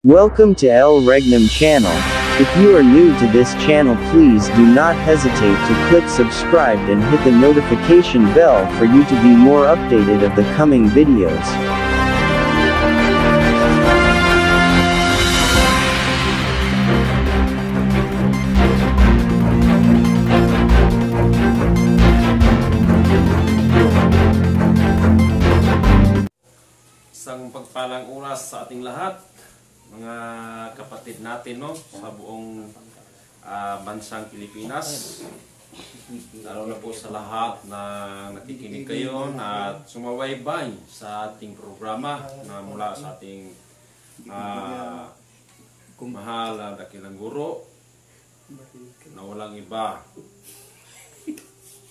Welcome to El Regnum channel. If you are new to this channel, please do not hesitate to click subscribe and hit the notification bell for you to be more updated of the coming videos. Isang pagpalang oras sa ating lahat, mga kapatid natin, no, sa buong bansang Pilipinas, lalo na po sa lahat na nakikinig kayo at sumawaybay sa ating programa na mula sa ating mahal na dakilang guro na walang iba.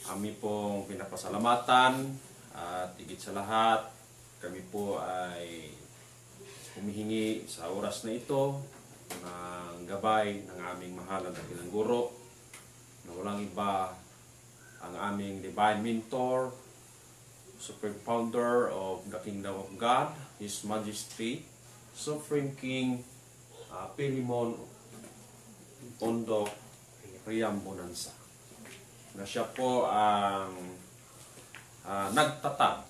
Kami pong pinapasalamatan at higit sa lahat, kami po ay humihingi sa oras na ito ng gabay ng aming mahal na dakilang guro na walang iba ang aming divine mentor, supreme founder of the Kingdom of God, His Majesty, Sovereign King Philemon Ondok Riambonanza, na siya po ang nagtatag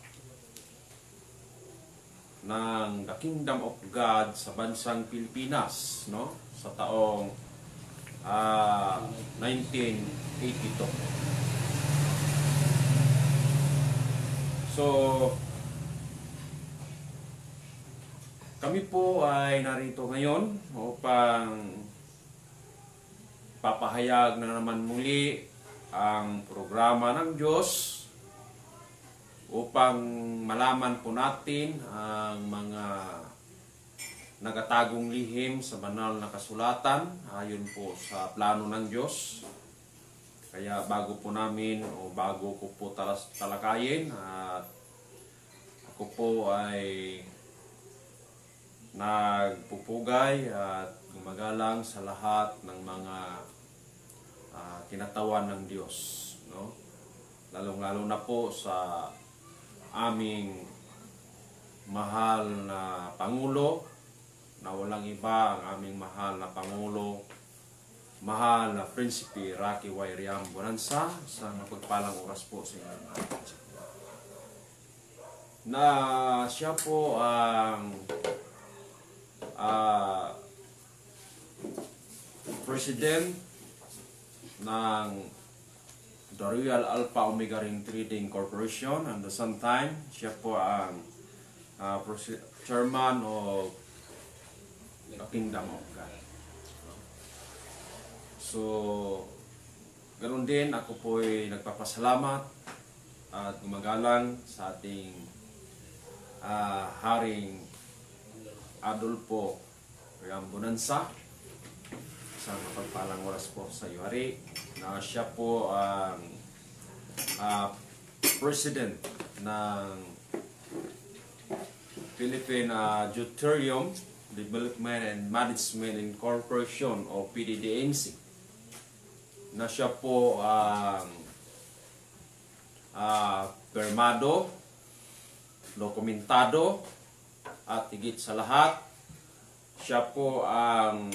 ng The Kingdom of God sa bansang Pilipinas, no, sa taong 1982. So kami po ay narito ngayon upang papahayag na naman muli ang programa ng Diyos, upang malaman po natin ang mga nagatagong lihim sa banal na kasulatan ayon po sa plano ng Diyos. Kaya bago po namin o bago ko po talakayin, at ako po ay nagpupugay at gumagalang sa lahat ng mga kinatawan ng Diyos, no? Lalong-lalo na po sa aming mahal na Pangulo, na walang iba ang aming mahal na Pangulo, mahal na Prinsipe Rocky Y. Riambonanza. Sa mapagpalang oras po sa inyo, na siya po ang President ng The Royal Alpha Omega Ring Trading Corporation, and the same time, siya po ang Chairman of the Kingdom of God. So, ganoon din, ako po ay nagpapasalamat at gumagalang sa ating Haring Adolfo Riambonanza. Isang mapagpalang oras po sa iyo, Hari, na siya po ang President ng Philippine Deuterium Development and Management Incorporation o PDDMC, na siya po ang permado, dokumentado, at higit sa lahat, siya po ang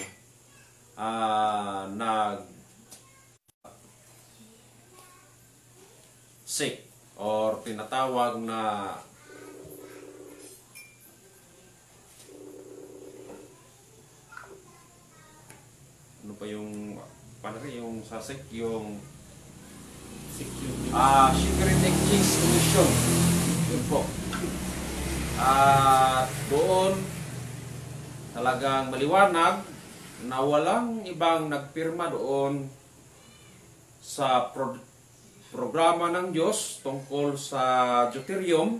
SIC or tinatawag na ano pa yung yung sa SIC, yung Security Exchange Commission, yun po. Doon talagang maliwanag na walang ibang nagpirma doon sa programa ng Diyos tungkol sa Deuterium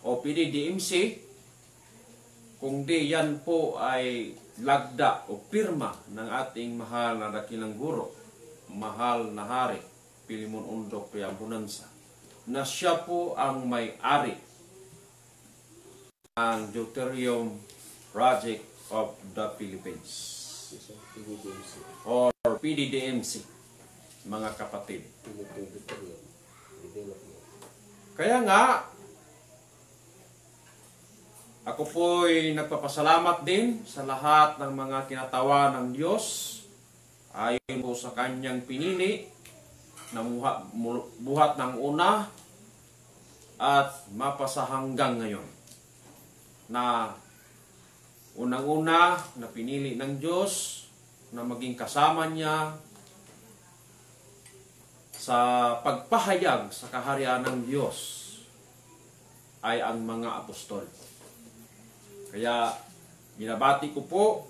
o PDDMC, kundi yan po ay lagda o pirma ng ating mahal na dakilang guro, mahal na Hari Philemon Ondok Riambonanza, na siya po ang may-ari ng Deuterium Project of the Philippines or PDDMC, mga kapatid. Kaya nga Ako po'y nagpapasalamat din sa lahat ng mga kinatawa ng Diyos ayon po sa kanyang pinili na buhat ng una at mapasa hanggang ngayon. Na unang-una na pinili ng Diyos na maging kasama niya sa pagpahayag sa kaharian ng Diyos ay ang mga apostol. Kaya binabati ko po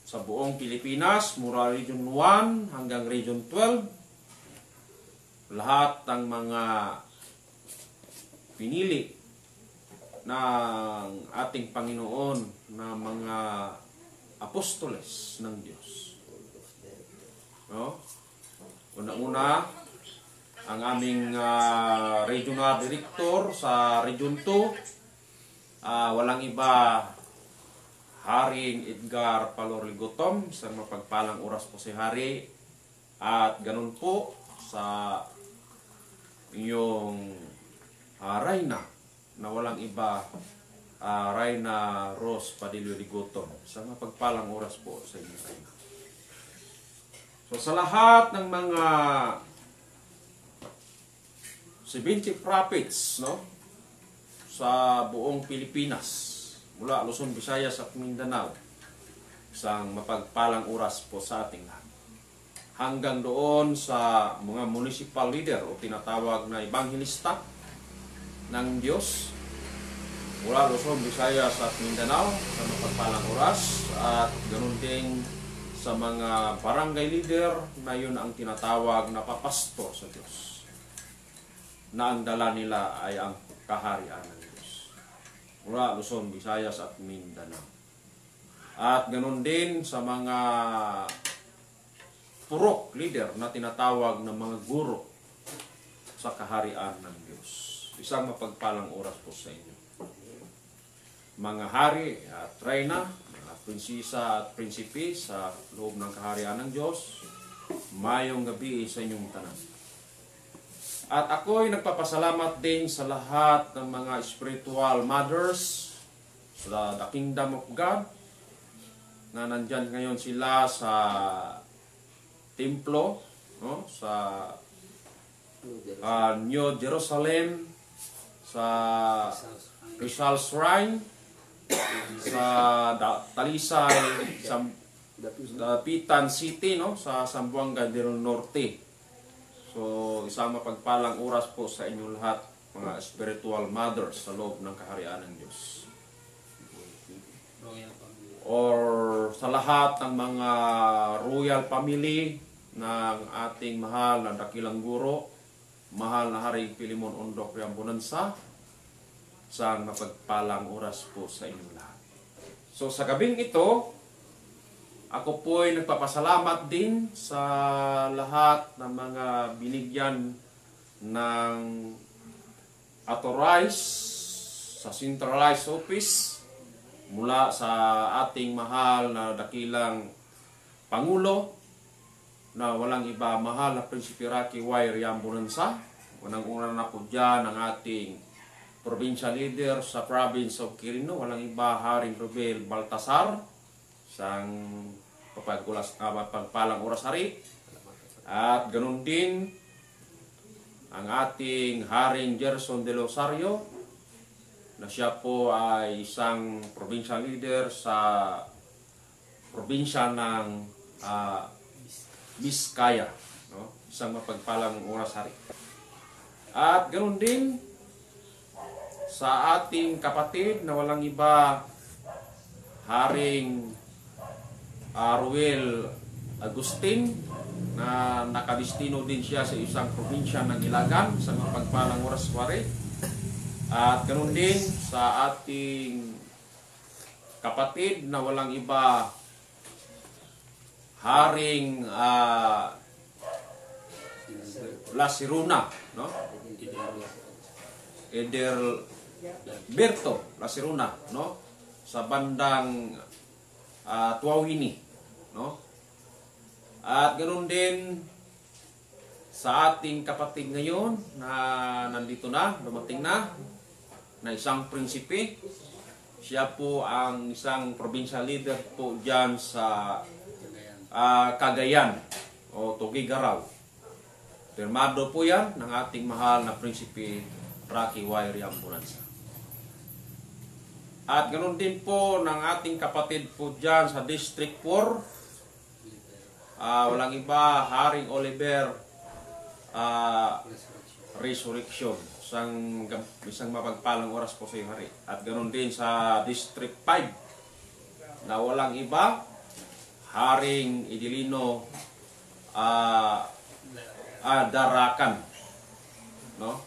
sa buong Pilipinas, mula Region 1 hanggang Region 12, lahat ng mga pinili ng ating Panginoon na mga apostoles ng Diyos. No? Una-una, ang aming regional director sa Region 2, walang iba, Haring Edgar Palorligotom, sa mapagpalang oras po si Hari. At ganun po sa inyong Rayna, na walang iba, Rayna Rose Padillo Ligotom, sa mapagpalang oras po sa inyo, Rayna. So sa lahat ng mga 70 prophets, no, sa buong Pilipinas, mula Luzon, Visayas at Mindanao, isang mapagpalang oras po sa ating lahat. Hanggang doon sa mga municipal leader o tinatawag na evangelista ng Diyos, mula Luzon, Visayas at Mindanao, sa mapagpalang oras, at ganoon din sa mga barangay leader na yun ang tinatawag na papastor sa Diyos, na ang dala nila ay ang kaharian ng Diyos. Mula Luzon, Visayas at Mindanao. At ganoon din sa mga purok leader na tinatawag na mga guro sa kaharian ng Diyos. Isang mapagpalang oras po sa inyo. Mga hari at reyna, mga prinsesa at prinsipi sa loob ng kaharian ng Diyos, mayong gabi sa inyong tanan. At ako'y nagpapasalamat din sa lahat ng mga spiritual mothers sa The Kingdom of God na nandyan ngayon sila sa templo, no? Sa New Jerusalem, sa Rizal Shrine, sa Talisay, sa Dapitan City, no? Sa Zamboanga del Norte. So, isang mapagpalang oras po sa inyo lahat, mga spiritual mothers sa loob ng kaharian ng Diyos. Or sa lahat ng mga royal family ng ating mahal na dakilang guro, mahal na Haring Pilimon Ondok Riambonanza, isang mapagpalang oras po sa inyo lahat. So, sa gabing ito, ako po'y nagpapasalamat din sa lahat ng mga binigyan ng authorized sa centralized office mula sa ating mahal na dakilang Pangulo na walang iba, mahal na Prinsipe Rocky Y. Riambonanza. Unang-una na po dyan ang ating provincial leader sa province of Quirino, walang iba, Haring Rubel Baltasar, isang pagpalang oras hari. At ganun din ang ating Haring Gerson de Losario, na siya po ay isang provincial leader sa probinsya ng Biskaya, no? Isang mapagpalang oras hari. At ganun din sa ating kapatid na walang iba, Haring Ruel Agustin, na nakadistino din siya sa isang probinsya ng Ilagan, sa mapagpalang oras pare. At ganoon din sa ating kapatid na walang iba, Haring Lasiruna, no? Edelberto Lasiruna, no? Sa bandang Tuawini, no? At ganoon din sa ating kapatid ngayon na nandito na, dumating na isang prinsipe Siya po ang isang provincial leader po dyan sa Cagayan o Tugigaraw. Pirmado po yan ng ating mahal na Prinsipe Rocky Y. Riambulanza. At ganoon din po ng ating kapatid po dyan sa District 4. Walang iba, Haring Oliver Resurrection. Isang mapagpalang oras po sa iyo, Hari. At ganoon din sa District 5 na walang iba, Haring Idilino Darakan, no?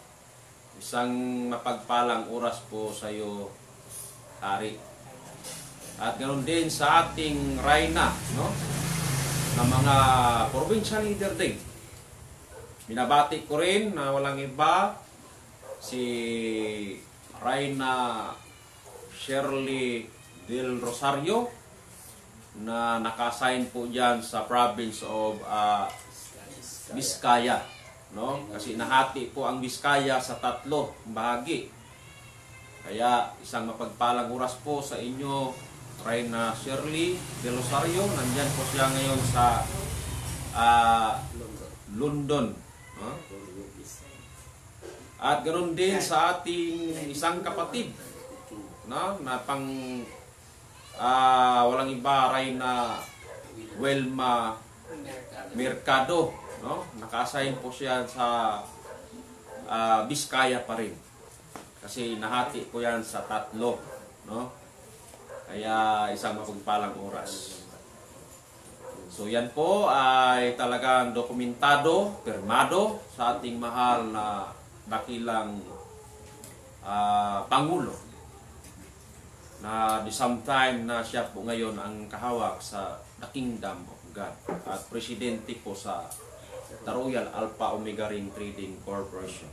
Isang mapagpalang oras po sa iyo, Hari. At ganoon din sa ating Rayna, no? Na mga provincial leader din. Binabati ko rin na walang iba si Rayna Shirley Del Rosario na naka-assign po diyan sa province of Vizcaya, no? Kasi nahati po ang Vizcaya sa 3 bahagi. Kaya isang mapagpalang oras po sa inyo, Rayna Shirley Del Rosario. Nandyan po siya ngayon sa London, no? At ganoon din sa ating isang kapatid, no? Na pang walang iba, Rayna Welma Mercado, no? Naka-assign po siya sa Vizcaya pa rin. Kasi nahati ko yan sa 3, no? Kaya isang mapagpalang oras. So yan po ay talagang dokumentado, pirmado sa ating mahal na dakilang Pangulo. Na the same time na siya po ngayon ang kahawak sa The Kingdom of God. At presidente po sa The Royal Alpha Omega Ring Trading Corporation.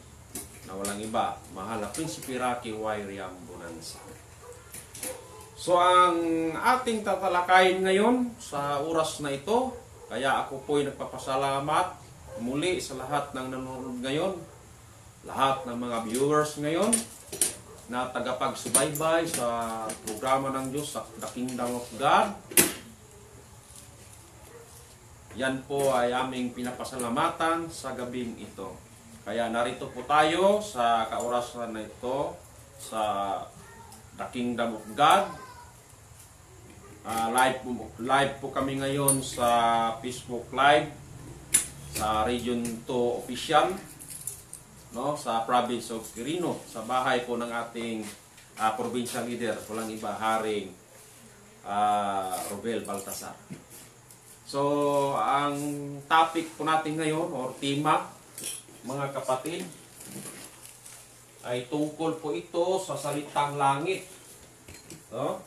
Na walang iba, mahal na Prinsipe Rocky Y. Riambulanza. So ang ating tatalakayin ngayon sa oras na ito, kaya ako po'y nagpapasalamat muli sa lahat ng nanonood ngayon, lahat ng mga viewers ngayon na tagapagsubaybay sa programa ng Diyos sa The Kingdom of God. Yan po ay aming pinapasalamatan sa gabing ito. Kaya narito po tayo sa kaorasan na ito sa The Kingdom of God. Live po kami ngayon sa Facebook Live sa Region 2 Official, no, sa province of Quirino, sa bahay po ng ating provincial leader, walang iba, Haring Robel Baltasar. So ang topic po natin ngayon or tema, mga kapatid, ay tungkol po ito sa salitang langit, no?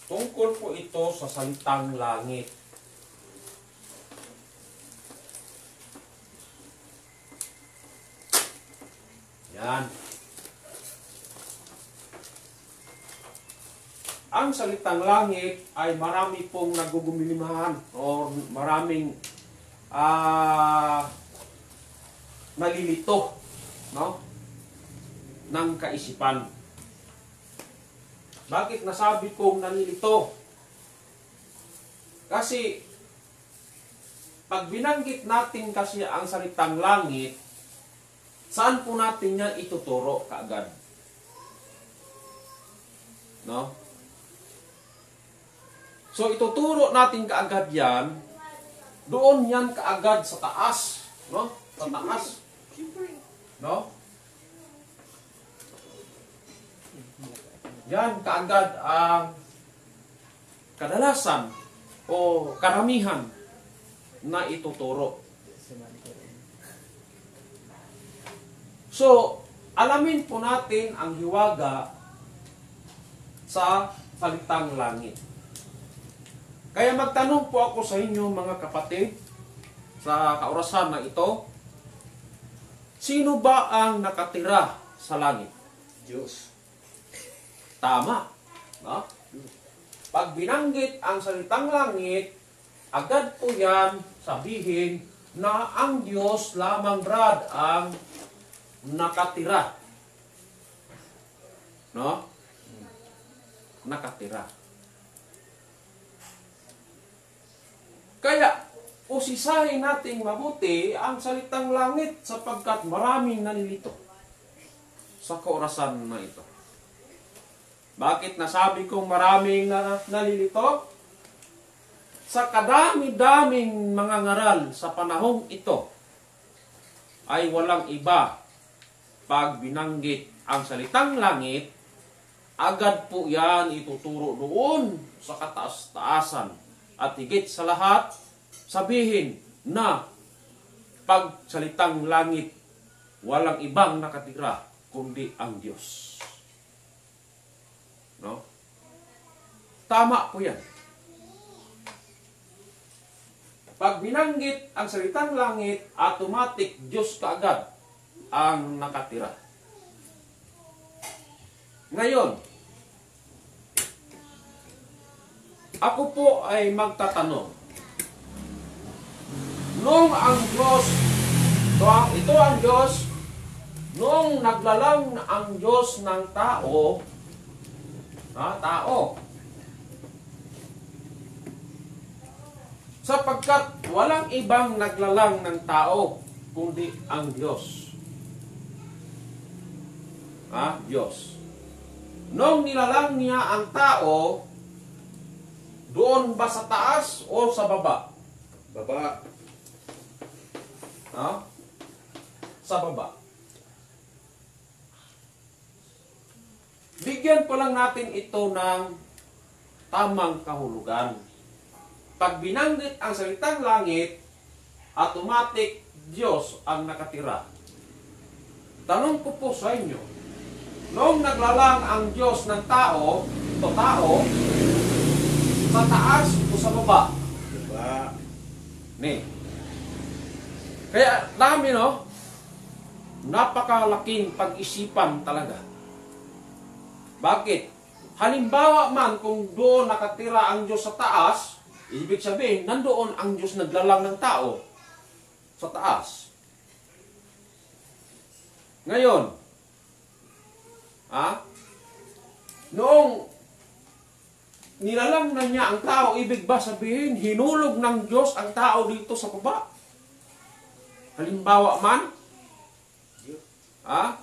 Tungkol po ito sa salitang langit. Yan. Ang salitang langit ay marami pong nagugumilimahan o maraming nalilito, no, ng kaisipan. Bakit nasabi kong nalilito? Kasi pag binanggit natin kasi ang salitang langit, saan po natin yan ituturo kaagad? No? So ituturo natin kaagad yan, doon yan kaagad sa taas, no? Sa taas. No? Yan kaagad ang kadalasan o karamihan na ituturo. So, alamin po natin ang hiwaga sa salitang langit. Kaya magtanong po ako sa inyo, mga kapatid, sa kaorasan na ito, sino ba ang nakatira sa langit? Diyos. Tama. No? Pag binanggit ang salitang langit, agad po yan sabihin na ang Diyos lamang, Brad, ang nakatira. No? Nakatira. Kaya, usisahin nating mabuti ang salitang langit sapagkat maraming nalilito sa kaorasan na ito. Bakit nasabi kong maraming nalilito? Sa kadami-daming mga ngaral sa panahong ito ay walang iba pag binanggit ang salitang langit, agad po yan ituturo doon sa kataas-taasan. At higit sa lahat, sabihin na pag salitang langit, walang ibang nakatira kundi ang Diyos. No? Tama po yan. Pag binanggit ang salitang langit, automatic Diyos kaagad ang nakatira. Ngayon, ako po ay magtatanong. Nung ang Diyos, ito ang Diyos, nung naglalang ang Diyos ng tao, sapagkat walang ibang naglalang ng tao, kundi ang Diyos. Diyos. Nung nilalang niya ang tao, doon ba sa taas o sa baba? Baba. Sa baba. Bigyan pa lang natin ito ng tamang kahulugan. Pag binanggit ang salitang langit, automatic Diyos ang nakatira. Tanong ko po sa inyo, noong naglalang ang Diyos ng tao, ito tao, sa taas o sa baba? Baba. Kaya dami, no? Napakalaking pag-isipan talaga. Bakit? Halimbawa man kung doon nakatira ang Diyos sa taas, ibig sabihin, nandoon ang Diyos naglalang ng tao sa taas. Ngayon, noong nilalang na niya ang tao, ibig ba sabihin, hinulog ng Diyos ang tao dito sa baba? Halimbawa man,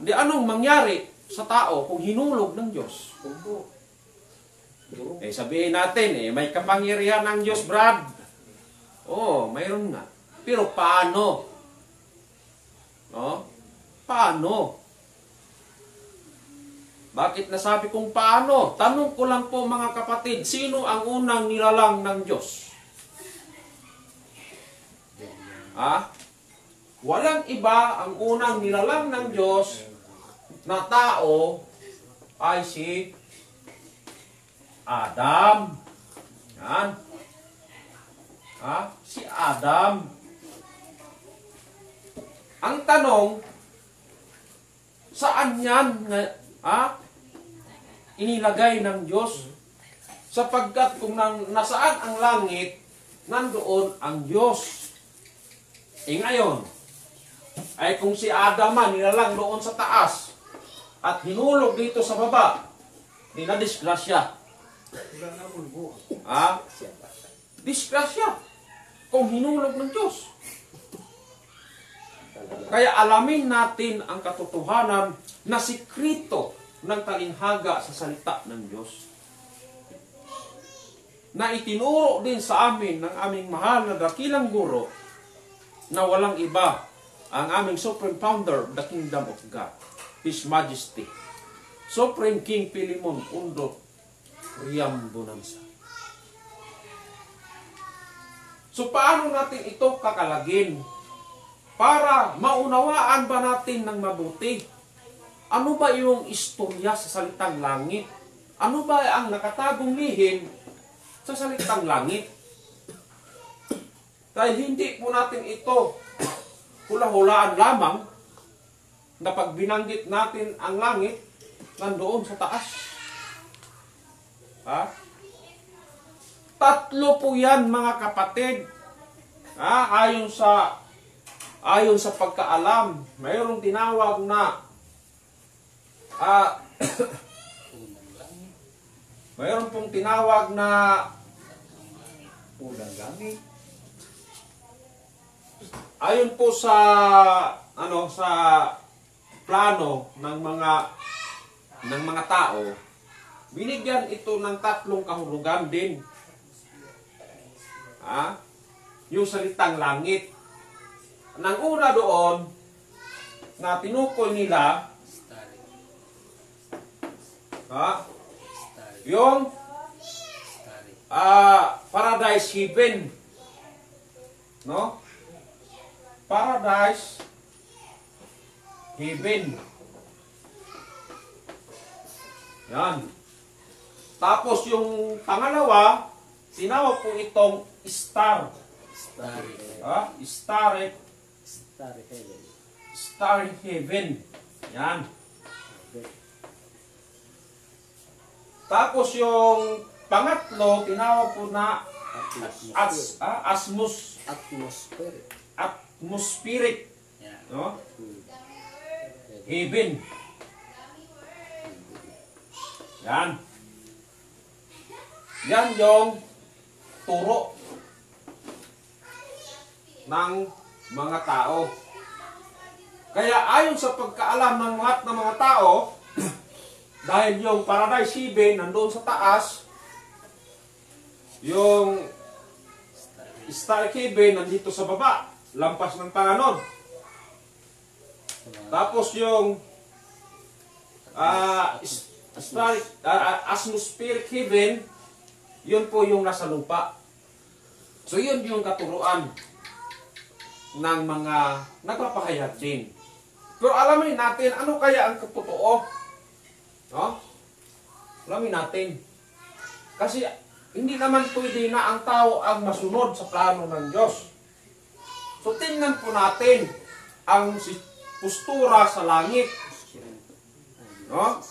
di anong mangyari sa tao kung hinulog ng Diyos? Sabihin natin, may kapangyarihan ng Diyos, Brad. Mayroon nga. Pero paano? Paano? Bakit nasabi kong paano? Tanong ko lang po mga kapatid, sino ang unang nilalang ng Diyos? Walang iba, ang unang nilalang ng Diyos na tao ay si Adam. Yan. Si Adam. Ang tanong, saan yan inilagay ng Diyos? Sapagkat kung nasaan ang langit, nandoon ang Diyos. Ngayon, ay kung si Adam man nilalang doon sa taas at hinulog dito sa baba, dinadisgrasya. Disgrasya kung hinulog ng Diyos. Kaya alamin natin ang katotohanan na sikrito ng talinghaga sa salita ng Diyos, na itinuro din sa amin ng aming mahal na dakilang guro na walang iba ang aming Supreme Founder of the Kingdom of God, His Majesty, Supreme King Pilimon Undot Riam Bonanza. So paano natin ito kakalagin? Para maunawaan ba natin ng mabuti? Ano ba yung istorya sa salitang langit? Ano ba ang nakatagong lihim sa salitang langit? Dahil hindi po natin ito hula-hulaan lamang na pag binanggit natin ang langit, nandoon sa taas. Tatlo po yan mga kapatid. Ayon sa ayon sa pagkaalam, mayroong tinawag na mayroon pong tinawag na unang langit. ayon po sa sa plano ng mga tao, binigyan ito ng tatlong kahulugan din. Yung salitang langit. Nang una doon na tinukoy nila yung paradise heaven, no? Paradise heaven. Yan. Tapos yung pangalawa, tinawag po itong star. Star heaven. Yan. Tapos yung pangatlo, tinawag po na atmospheric. No? Heaven. Yan. Yan yung turo ng mga tao. Kaya ayon sa pagkaalam ng mga tao, dahil yung paradise heaven nandoon sa taas, yung star heaven nandito sa baba, lampas ng tanganon. Tapos yung atmospheric heaven, yun po yung nasa lupa. So yun yung katuruan ng mga nagpapahayag din. Pero alamin natin, ano kaya ang totoo? No? Alamin natin. Kasi hindi naman pwede na ang tao ang masunod sa plano ng Diyos. So tingnan po natin ang postura sa langit. No?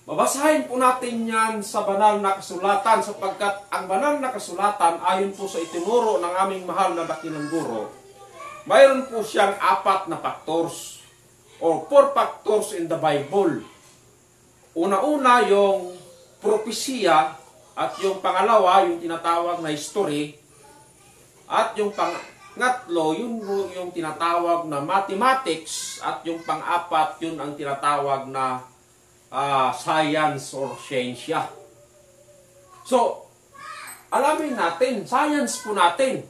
Babasahin po natin yan sa banal na kasulatan, sapagkat ang banal na kasulatan, ayon po sa itinuro ng aming mahal na dakilang guro, mayroon po siyang 4 na factors or 4 factors in the Bible. Una-una yung propesya, at yung pangalawa yung tinatawag na history, at yung pangatlo yung tinatawag na mathematics, at yung pang-apat yun ang tinatawag na science or siyensya. So, alamin natin, science po natin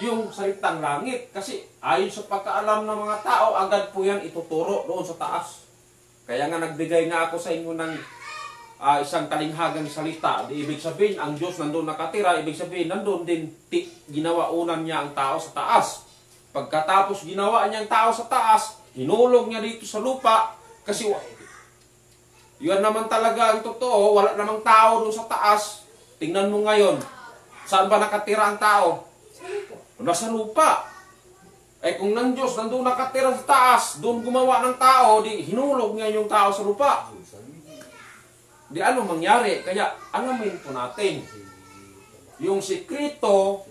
yung salitang langit, kasi ayon sa pagkaalam ng mga tao, agad po yan ituturo doon sa taas. Kaya nga nagbigay nga ako sa inyo ng isang talinghagang salita. Ibig sabihin, ang Diyos nandun nakatira, ibig sabihin, nandun din ginawa unan niya ang tao sa taas. Pagkatapos ginawa niya ang tao sa taas, hinulog niya dito sa lupa, kasi yun naman talaga ang totoo, wala namang tao doon sa taas. Tingnan mo ngayon, saan ba nakatira ang tao? Nasa lupa. Eh kung ng Diyos nandun nakatira sa taas, doon gumawa ng tao, di hinulog niya yung tao sa lupa. Di ano mangyari? Kaya alamin po natin yung sikreto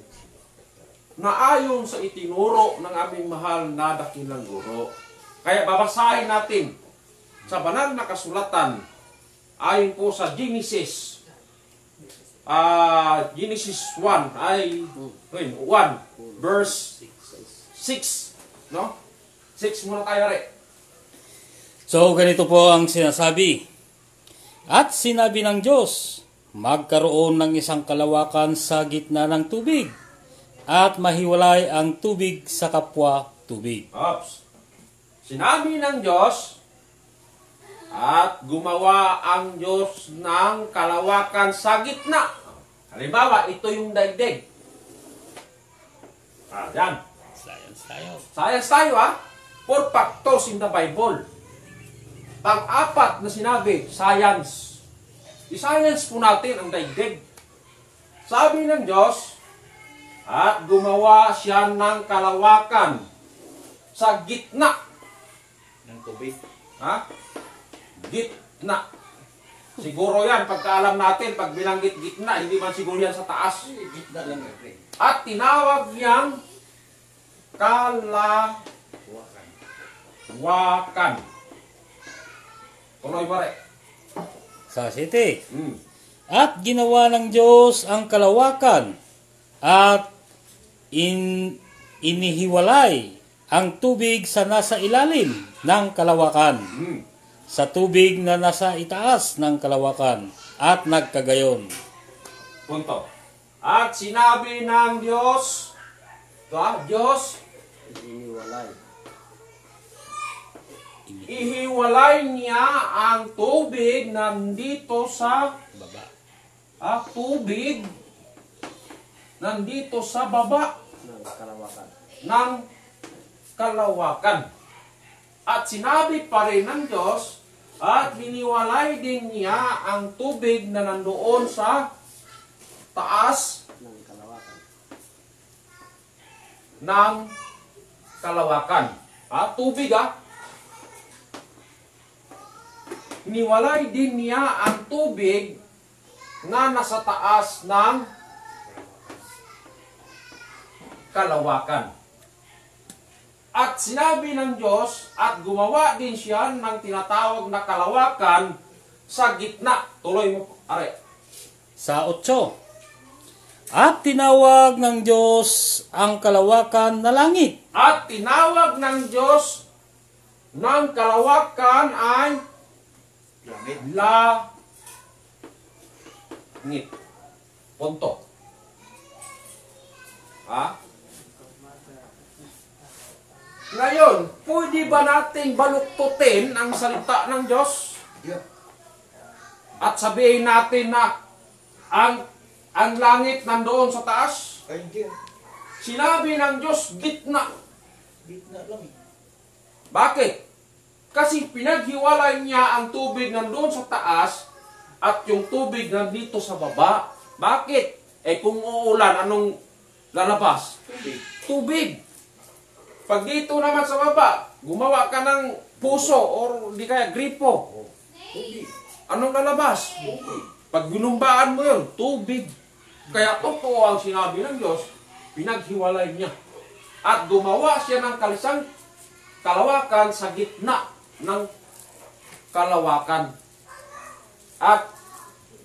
na ayon sa itinuro ng aming mahal na dakilang guro. Kaya babasahin natin sa banal na kasulatan ayon po sa Genesis. Genesis 1 verse 6, no? 6 muna tayo rin. So ganito po ang sinasabi. At sinabi ng Diyos, magkaroon ng isang kalawakan sa gitna ng tubig, at mahiwalay ang tubig sa kapwa tubig. Oops. Sinabi ng Diyos, at gumawa ang Diyos ng kalawakan sa gitna. Halimbawa, ito yung daigdig. Yan. Science tayo, ha? 4 factors in the Bible. Pang-apat na sinabi, science. I-science po natin ang daigdig. Sabi ng Diyos, at gumawa siya ng kalawakan sa gitna ng tubig. Ha? Gitna. Siguro yan, pagkaalam natin, pag bilanggit gitna, hindi man siguro yan sa taas. Gitna lang. At tinawag niyang kalawakan. Tuloy pare. Sa 7. Mm. At ginawa ng Diyos ang kalawakan at inihiwalay ang tubig sa nasa ilalim ng kalawakan Mm. sa tubig na nasa itaas ng kalawakan at nagkagayon. Punto. At sinabi ng Diyos, Diyos, ihiwalay niya ang tubig nandito sa Baba. tubig nandito sa baba ng kalawakan. At sinabi pa rin ng Diyos, at hiniwalay din niya ang tubig na nandoon sa taas ng kalawakan. Tubig hiniwalay din niya ang tubig na nasa taas ng kalawakan. At sinabi ng Diyos, at gumawa din siya ng tinatawag na kalawakan sa gitna. Tuloy mo, are. Sa 8. At tinawag ng Diyos ang kalawakan na langit. At tinawag ng Diyos ng kalawakan ay langit. Punto. Ngayon, pwede ba nating baluktutin ang salita ng Diyos? At sabihin natin na ang langit nandoon sa taas? Sinabi ng Diyos, gitna. Gitna lang eh. Bakit? Kasi pinaghiwalay niya ang tubig nandoon sa taas at yung tubig nandito sa baba. Bakit? Kung uulan, anong lalabas? Tubig. Pag dito naman sa baba, gumawa ka ng puso o di kaya gripo. Anong lalabas? Pag ginumbaan mo yun, tubig. Kaya totoo ang sinabi ng Diyos, pinaghiwalay niya. At gumawa siya ng kalawakan sa gitna ng kalawakan. At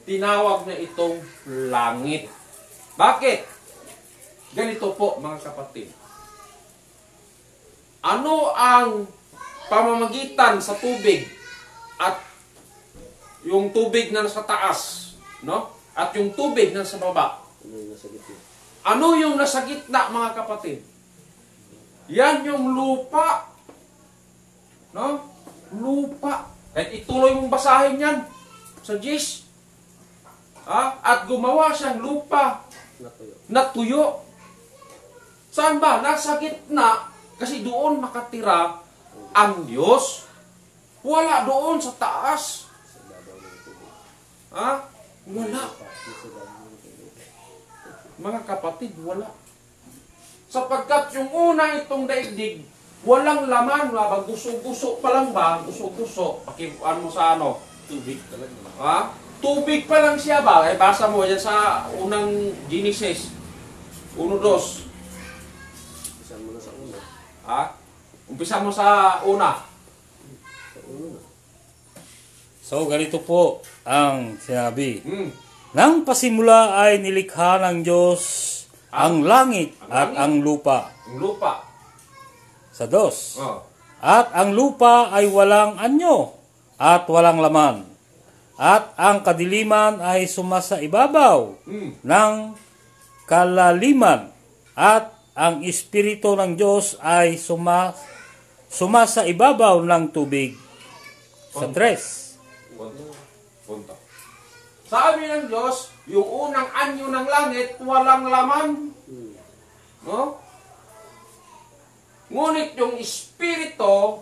tinawag niya itong langit. Bakit? Ganito po mga kapatid. Ano ang pamamagitan sa tubig at yung tubig na nasa taas, no? At yung tubig na nasa baba? Ano yung nasa gitna, mga kapatid? Yan yung lupa. No? Lupa. Kahit ituloy mong basahin yan sa Gis. At gumawa siyang lupa na tuyo. Saan ba? Nasa gitna. Kasi doon nakatira ang Diyos. Wala doon sa taas. Wala. Mga kapatid, wala. Sapagkat yung una itong daigdig, walang laman. Guso-guso pa lang ba? Guso-guso. Pakipuan mo sa ano? Tubig talaga. Tubig pa lang siya ba? Basa mo yan sa unang Genesis. 1-2. Umpisa mo sa una. So, ganito po ang sinabi. Nang pasimula ay nilikha ng Diyos ang langit at ang lupa. Ang lupa. Sa 2. At ang lupa ay walang anyo at walang laman. At ang kadiliman ay sumasa ibabaw ng kalaliman. At ang Espiritu ng Diyos ay sumasa ibabaw ng tubig. Sa 3. Punto. Sabi ng Diyos, yung unang anyo ng langit, walang laman. No? Ngunit yung Espiritu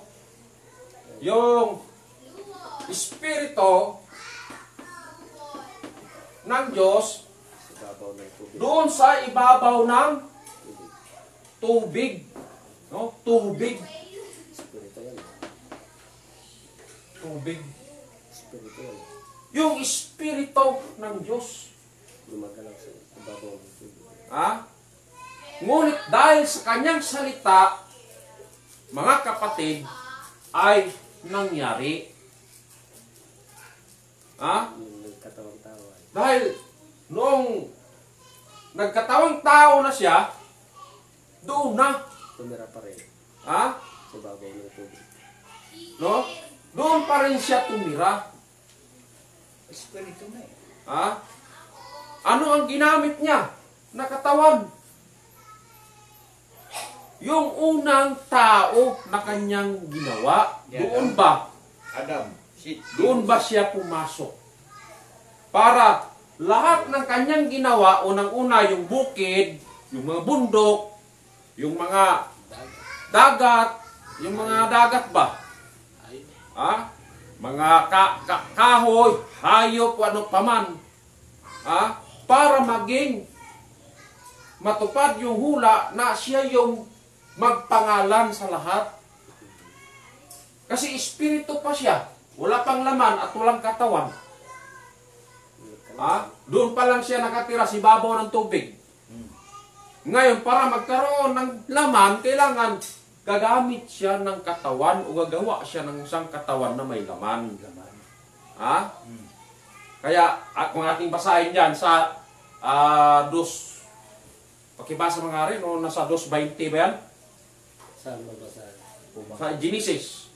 ng Diyos, doon sa ibabaw ng tubig. No? Tubig. Tubig. Yung Espiritu ng Diyos. Ngunit dahil sa kanyang salita, mga kapatid, ay nangyari. Dahil noong nagkatawang tao na siya, doon na. Tumira pa rin Ha? sa babaw ng tubig. No? Doon pa rin siya tumira. Espiritu na eh. Ha? Ano ang ginamit niya na katawan? Yung unang tao na kanyang ginawa, doon ba? Adam. Shit. Doon ba siya pumasok? Para lahat ng kanyang ginawa, unang-una yung bukid, yung mga bundok, yung mga dagat, yung mga dagat ba? Ha? Mga kahoy, hayop, ano paman. Ha? Para maging matupad yung hula na siya yung magpangalan sa lahat. Kasi espiritu pa siya. Wala pang laman at walang katawan. Ha? Doon pa lang siya nakatira sa ibabaw ng tubig. Ngayon, para magkaroon ng laman, kailangan gagamit siya ng katawan o gagawa siya ng isang katawan na may laman. Ha? Kaya, kung ating basahin dyan sa pakibasa mga rin, o nasa 2:20 ba yan? Saan mabasahan? Sa Genesis.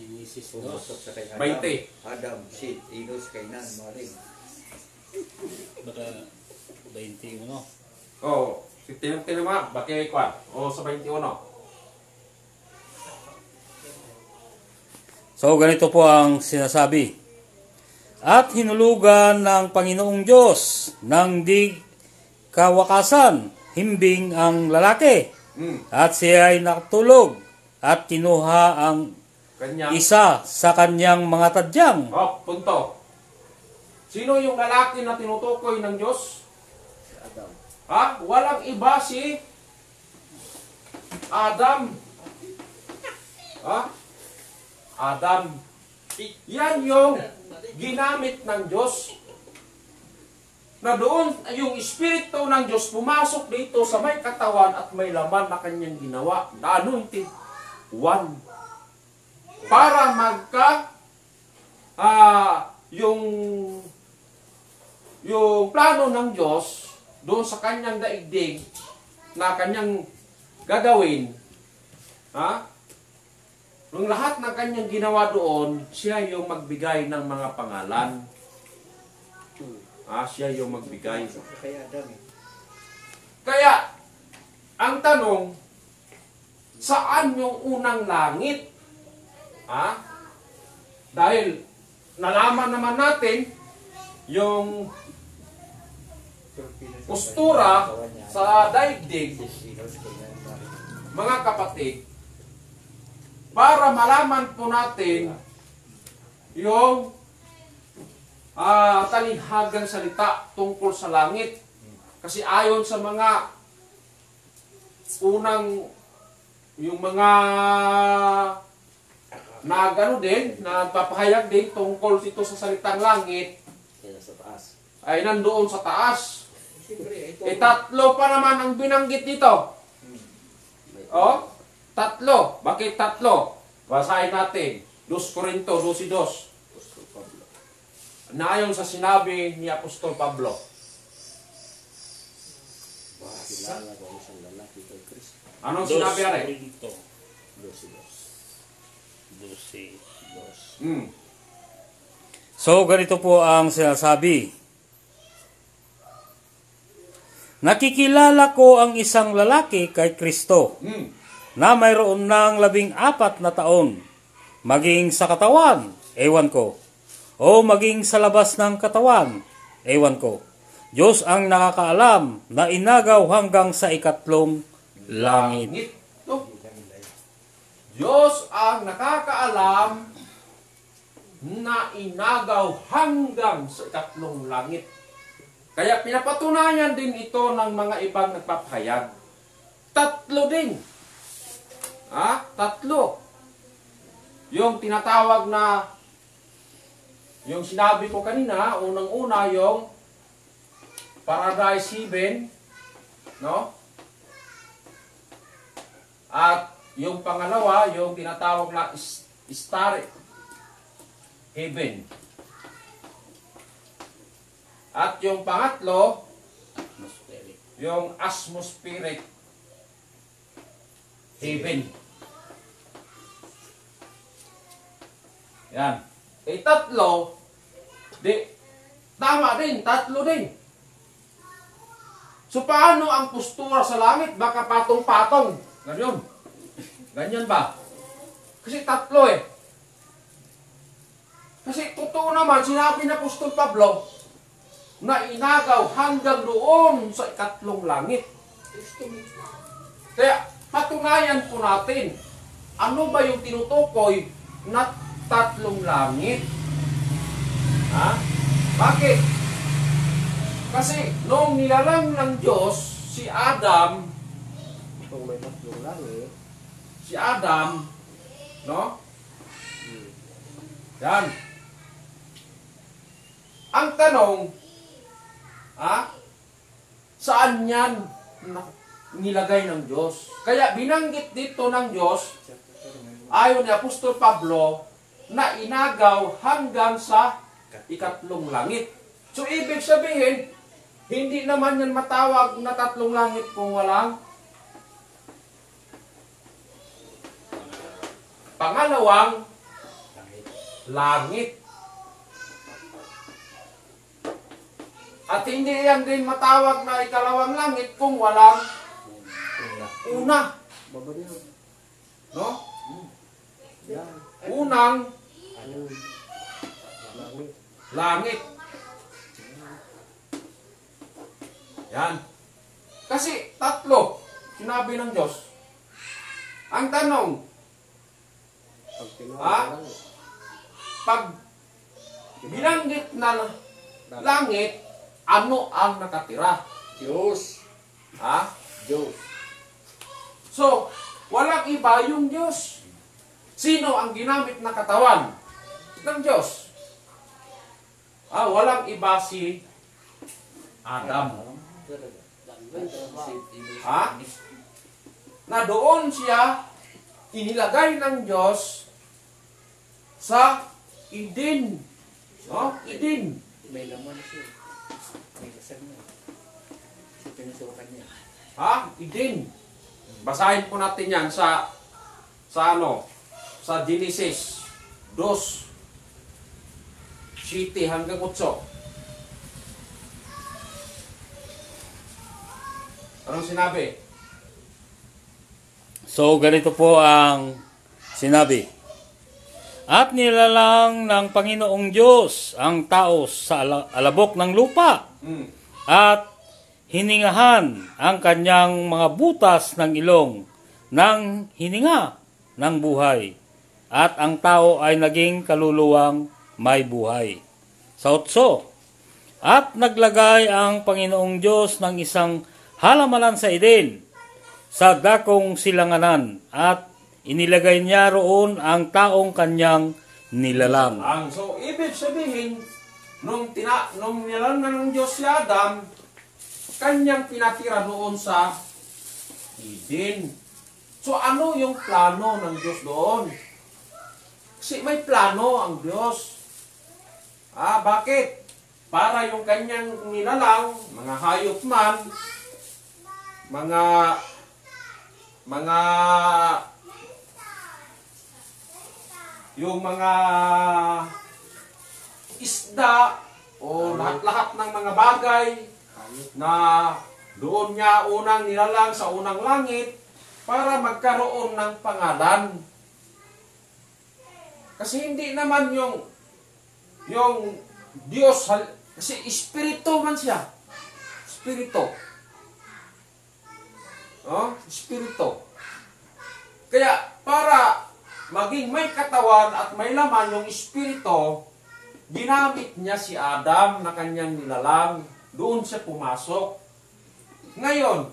Genesis 2. 20. Adam, shit, Enos, Kainan, Maring. Baka 21. Oh, tinang mga, bakit kwan? O sa 21. So, ganito po ang sinasabi. At hinulugan ng Panginoong Diyos ng di kawakasan, himbing ang lalaki. At siya ay nakatulog at kinuha ang Kanya. isa sa kanyang mga tadyang. Oh, punto. Sino yung lalaki na tinutukoy ng Diyos? Adam. Ha? Walang iba si Adam. Ha? Adam. Yan yung ginamit ng Diyos. Na doon, yung Espiritu ng Diyos pumasok dito sa may katawan at may laman na kanyang ginawa. Na anointed one. Para yung plano ng Diyos doon sa kanyang daigdig na kanyang gagawin, ha? Nung lahat ng kanyang ginawa doon, siya yung magbigay ng mga pangalan. Siya yung magbigay. Kaya Adam eh. Kaya, ang tanong, saan yung unang langit? Ha? Dahil, nalaman naman natin, yung postura sa daigdig, Enos, Kainan, Maring. mga kapatid, para malaman po natin yung talinghagang salita tungkol sa langit. Kasi ayon sa mga unang, yung mga nagpapahayag din tungkol dito sa salitang langit, Kaya sa taas. ay nandoon sa taas. Siyempre, ito. Tatlo pa naman ang binanggit dito. Oh, tatlo. Bakit tatlo? Basahin natin. 2 Corinto 12:2. Apostol Pablo. Naayon sa sinabi ni Apostol Pablo. Kilala ko ang isang lalaki kay Kristo. Anong sinabi yan? 12. So, ganito po ang sinasabi. Nakikilala ko ang isang lalaki kay Kristo na mayroon ng 14 na taon, maging sa katawan, ewan ko, o maging sa labas ng katawan, ewan ko. Diyos ang nakakaalam na inagaw hanggang sa ikatlong langit. Ito. Diyos ang nakakaalam na inagaw hanggang sa ikatlong langit. Kaya pinapatunayan din ito ng mga ibang nagpapahayag. Tatlo din. Tatlo. Yung tinatawag na, yung sinabi ko kanina, unang-una yung Paradise Heaven, no? At yung pangalawa, yung tinatawag na star heaven. At yung pangatlo, Atmospheric. yung atmospheric heaven. Yan. Tatlo, tama din, tatlo din. So, paano ang postura sa langit? Baka patong-patong. Ganyan. Ganyan ba? Kasi tatlo eh. Kasi totoo naman, sinabi na Apostol Pablo, na inagaw hanggang doon sa ikatlong langit. Kaya, patunayan po natin, ano ba yung tinutukoy na tatlong langit? Ha? Bakit? Kasi noong nilalang ng Diyos si Adam, Kung may tatlong langit, no? Yan. Ang tanong, saan yan nilagay ng Diyos? Kaya binanggit dito ng Diyos, ayon ni Apostol Pablo, na inagaw hanggang sa ikatlong langit. So, ibig sabihin, hindi naman yan matawag na tatlong langit kung walang pangalawang langit. At hindi yan din matawag na ikalawang langit kung walang una. baba niya. No? Yan. Unang Ano? Langit. langit. Yan. Kasi tatlo, sinabi ng Diyos. Ang tanong, Pag tinawag Ah? ng langit. pag binanggit na langit, ano ang nakatira? Diyos. Ha? Diyos. So, walang iba yung Diyos. Sino ang ginamit na katawan ng Diyos? Walang iba si Adam. Ha? Na doon siya inilagay ng Diyos sa Eden. No? Eden. May laman siya. May lasag niya. Ito yung sukan niya. Ha? Eden. Basahin po natin yan sa Genesis 2:7 hanggang 8. Anong sinabi? So, ganito po ang sinabi. At nilalang ng Panginoong Diyos ang tao sa alabok ng lupa at hiningahan ang kanyang mga butas ng ilong ng hininga ng buhay. At ang tao ay naging kaluluwang may buhay. Sa 8, at naglagay ang Panginoong Diyos ng isang halamanan sa Eden, sa dakong silanganan, at inilagay niya roon ang taong kanyang nilalang. So, ibig sabihin, nung nilalang na ng Diyos si Adam, kanyang pinatira doon sa Eden. So, ano yung plano ng Diyos doon? Kasi may plano ang Diyos. Bakit? Para yung kanyang nilalang, mga hayop man, mga isda o lahat-lahat ng mga bagay na doon niya unang nilalang sa unang langit para magkaroon ng pangalan. Kasi hindi naman yung Diyos, kasi espiritu man siya. Espiritu. Espiritu. Kaya para maging may katawan at may laman yung espiritu, ginamit niya si Adam na kanyang nilalang, doon siya pumasok. Ngayon,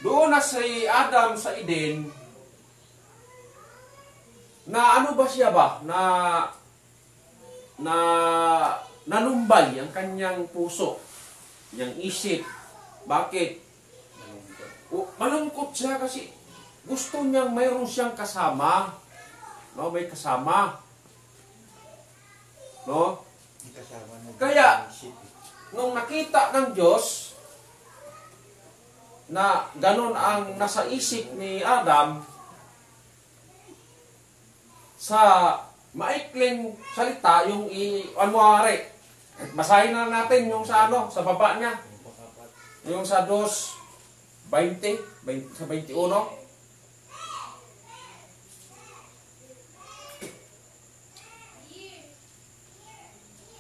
doon na si Adam sa Eden, na ano ba siya ba? Na nanumbay ang kanyang puso, yung isip, Bakit? Malungkot siya kasi gusto niyang mayroon siyang kasama. No, may kasama. No? Kaya, nung nakita ng Diyos na ganun ang nasa isip ni Adam, sa maikling salita, yung i-anwari, basahin na natin yung sa sa baba niya. Yung sa 2:20, sa 21.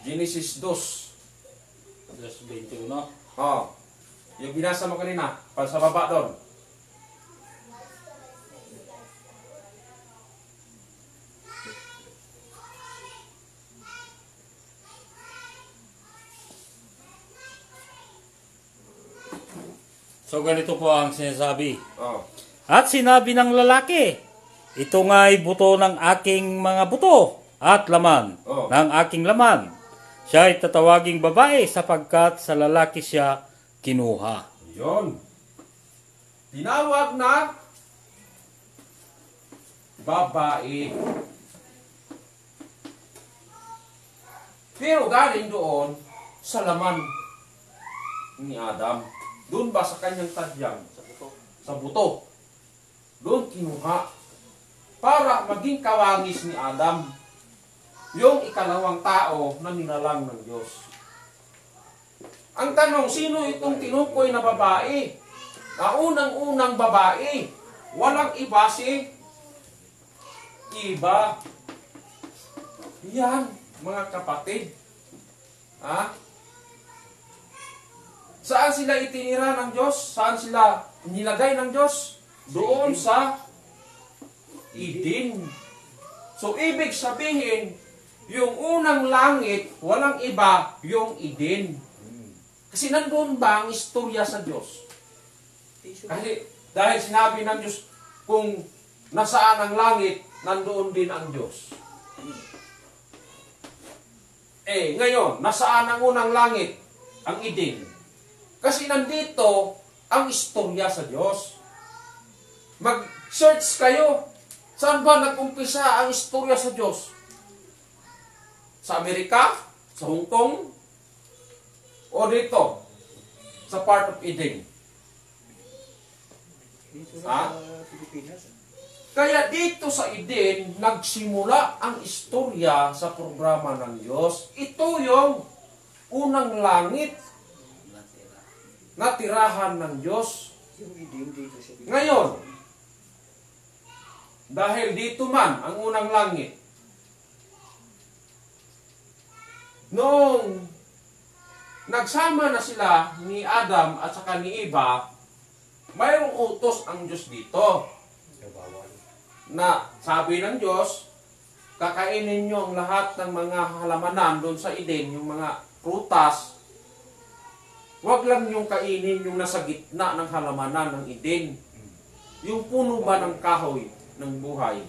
Genesis 2. Verse 21. Oh. Yung binasa mo kanina, sa baba doon. So ganito po ang sinasabi. Oh. At sinabi ng lalaki, ito nga'y buto ng aking mga buto at laman Oh. ng aking laman. Siya ay tatawaging babae sapagkat sa lalaki siya kinuha. Yun. Tinawag na babae. Pero galing doon sa laman ni Adam. Doon ba sa kanyang tadyang? Sa buto. Doon kinuha. Para maging kawangis ni Adam. Yung ikalawang tao na ninalang ng Diyos. Ang tanong, sino itong tinukoy na babae? Na unang-unang babae. Walang iba si Eva. Yan, mga kapatid. Ha? Saan sila itinira ng Diyos? Saan sila nilagay ng Diyos? Doon sa Eden. So, ibig sabihin, yung unang langit, walang iba, yung Eden. Kasi nandun ba ang istorya sa Diyos? Kasi dahil sinabi ng Diyos, kung nasaan ang langit, nandoon din ang Diyos. Ngayon, nasaan ang unang langit? Ang Eden. Kasi nandito ang istorya sa Diyos. Mag-search kayo. Saan ba nag-umpisa ang istorya sa Diyos? Sa Amerika? Sa Hong Kong? O dito? Sa part of Eden? Dito sa Pilipinas. Kaya dito sa Eden, nagsimula ang istorya sa programa ng Diyos. Ito yung unang langit na tirahan ng Diyos. Yung Eden dito sa Pilipinas. Ngayon, dahil dito man ang unang langit, nung nagsama na sila ni Adam at saka ni Eva, mayroong utos ang Diyos dito. Na sabi ng Diyos, kakainin nyo ang lahat ng mga halamanan doon sa Eden, yung mga prutas. Huwag lang yung kainin yung nasa gitna ng halamanan ng Eden. Yung puno ba ng kahoy ng buhay.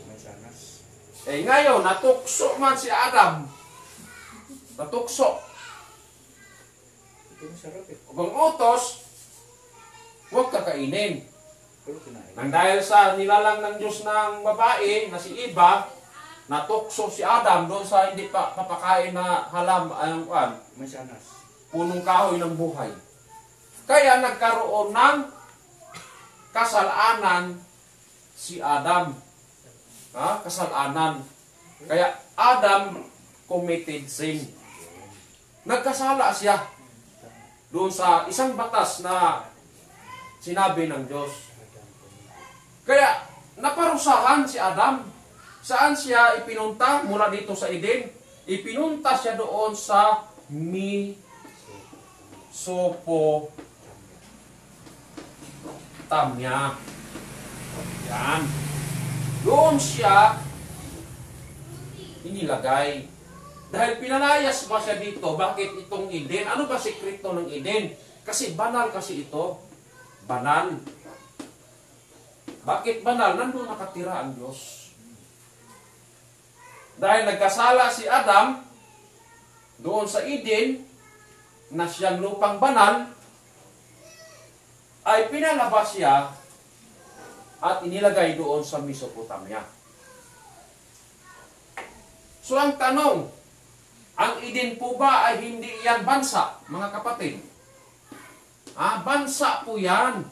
Ngayon, natukso man si Adam. Natukso. Ito masarap eh. Kung utos, huwag kakainin. Pero kinain. Nang dahil sa nilalang ng Diyos ng babae na si Eva, natukso si Adam doon sa hindi pa papakain na Masanas. punong kahoy ng buhay. Kaya nagkaroon ng kasalanan si Adam. Kasalanan. Kaya Adam committed sin. Nagkasala siya doon sa isang batas na sinabi ng Diyos. Kaya naparusahan si Adam. Saan siya ipinunta mula dito sa Eden? Ipinunta siya doon sa Mesopotamia. Yan. Doon siya inilagay. Dahil pinalayas ba siya dito? Bakit itong Eden? Ano ba sekreto ng Eden? Kasi banal kasi ito. Banal. Bakit banal? Nandun nakatira ang Diyos. Dahil nagkasala si Adam doon sa Eden na siyang lupang banal, ay pinalabas siya at inilagay doon sa Mesopotamia. So ang tanong, ang Eden po ba ay hindi yan bansa, mga kapatid? Bansa po yan.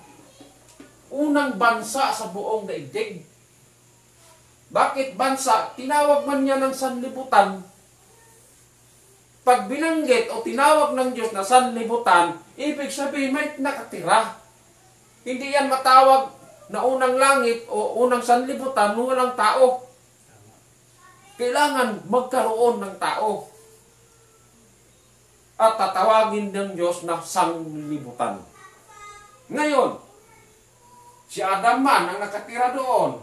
Unang bansa sa buong daigdig. Bakit bansa? Tinawag man niya ng sanlibutan. Pag binanggit o tinawag ng Diyos na sanlibutan, ibig sabihin may nakatira. Hindi yan matawag na unang langit o unang sanlibutan nung walang tao. Kailangan magkaroon ng tao. At tatawagin ng Diyos na sanlibutan. Ngayon, si Adam man ang nakatira doon.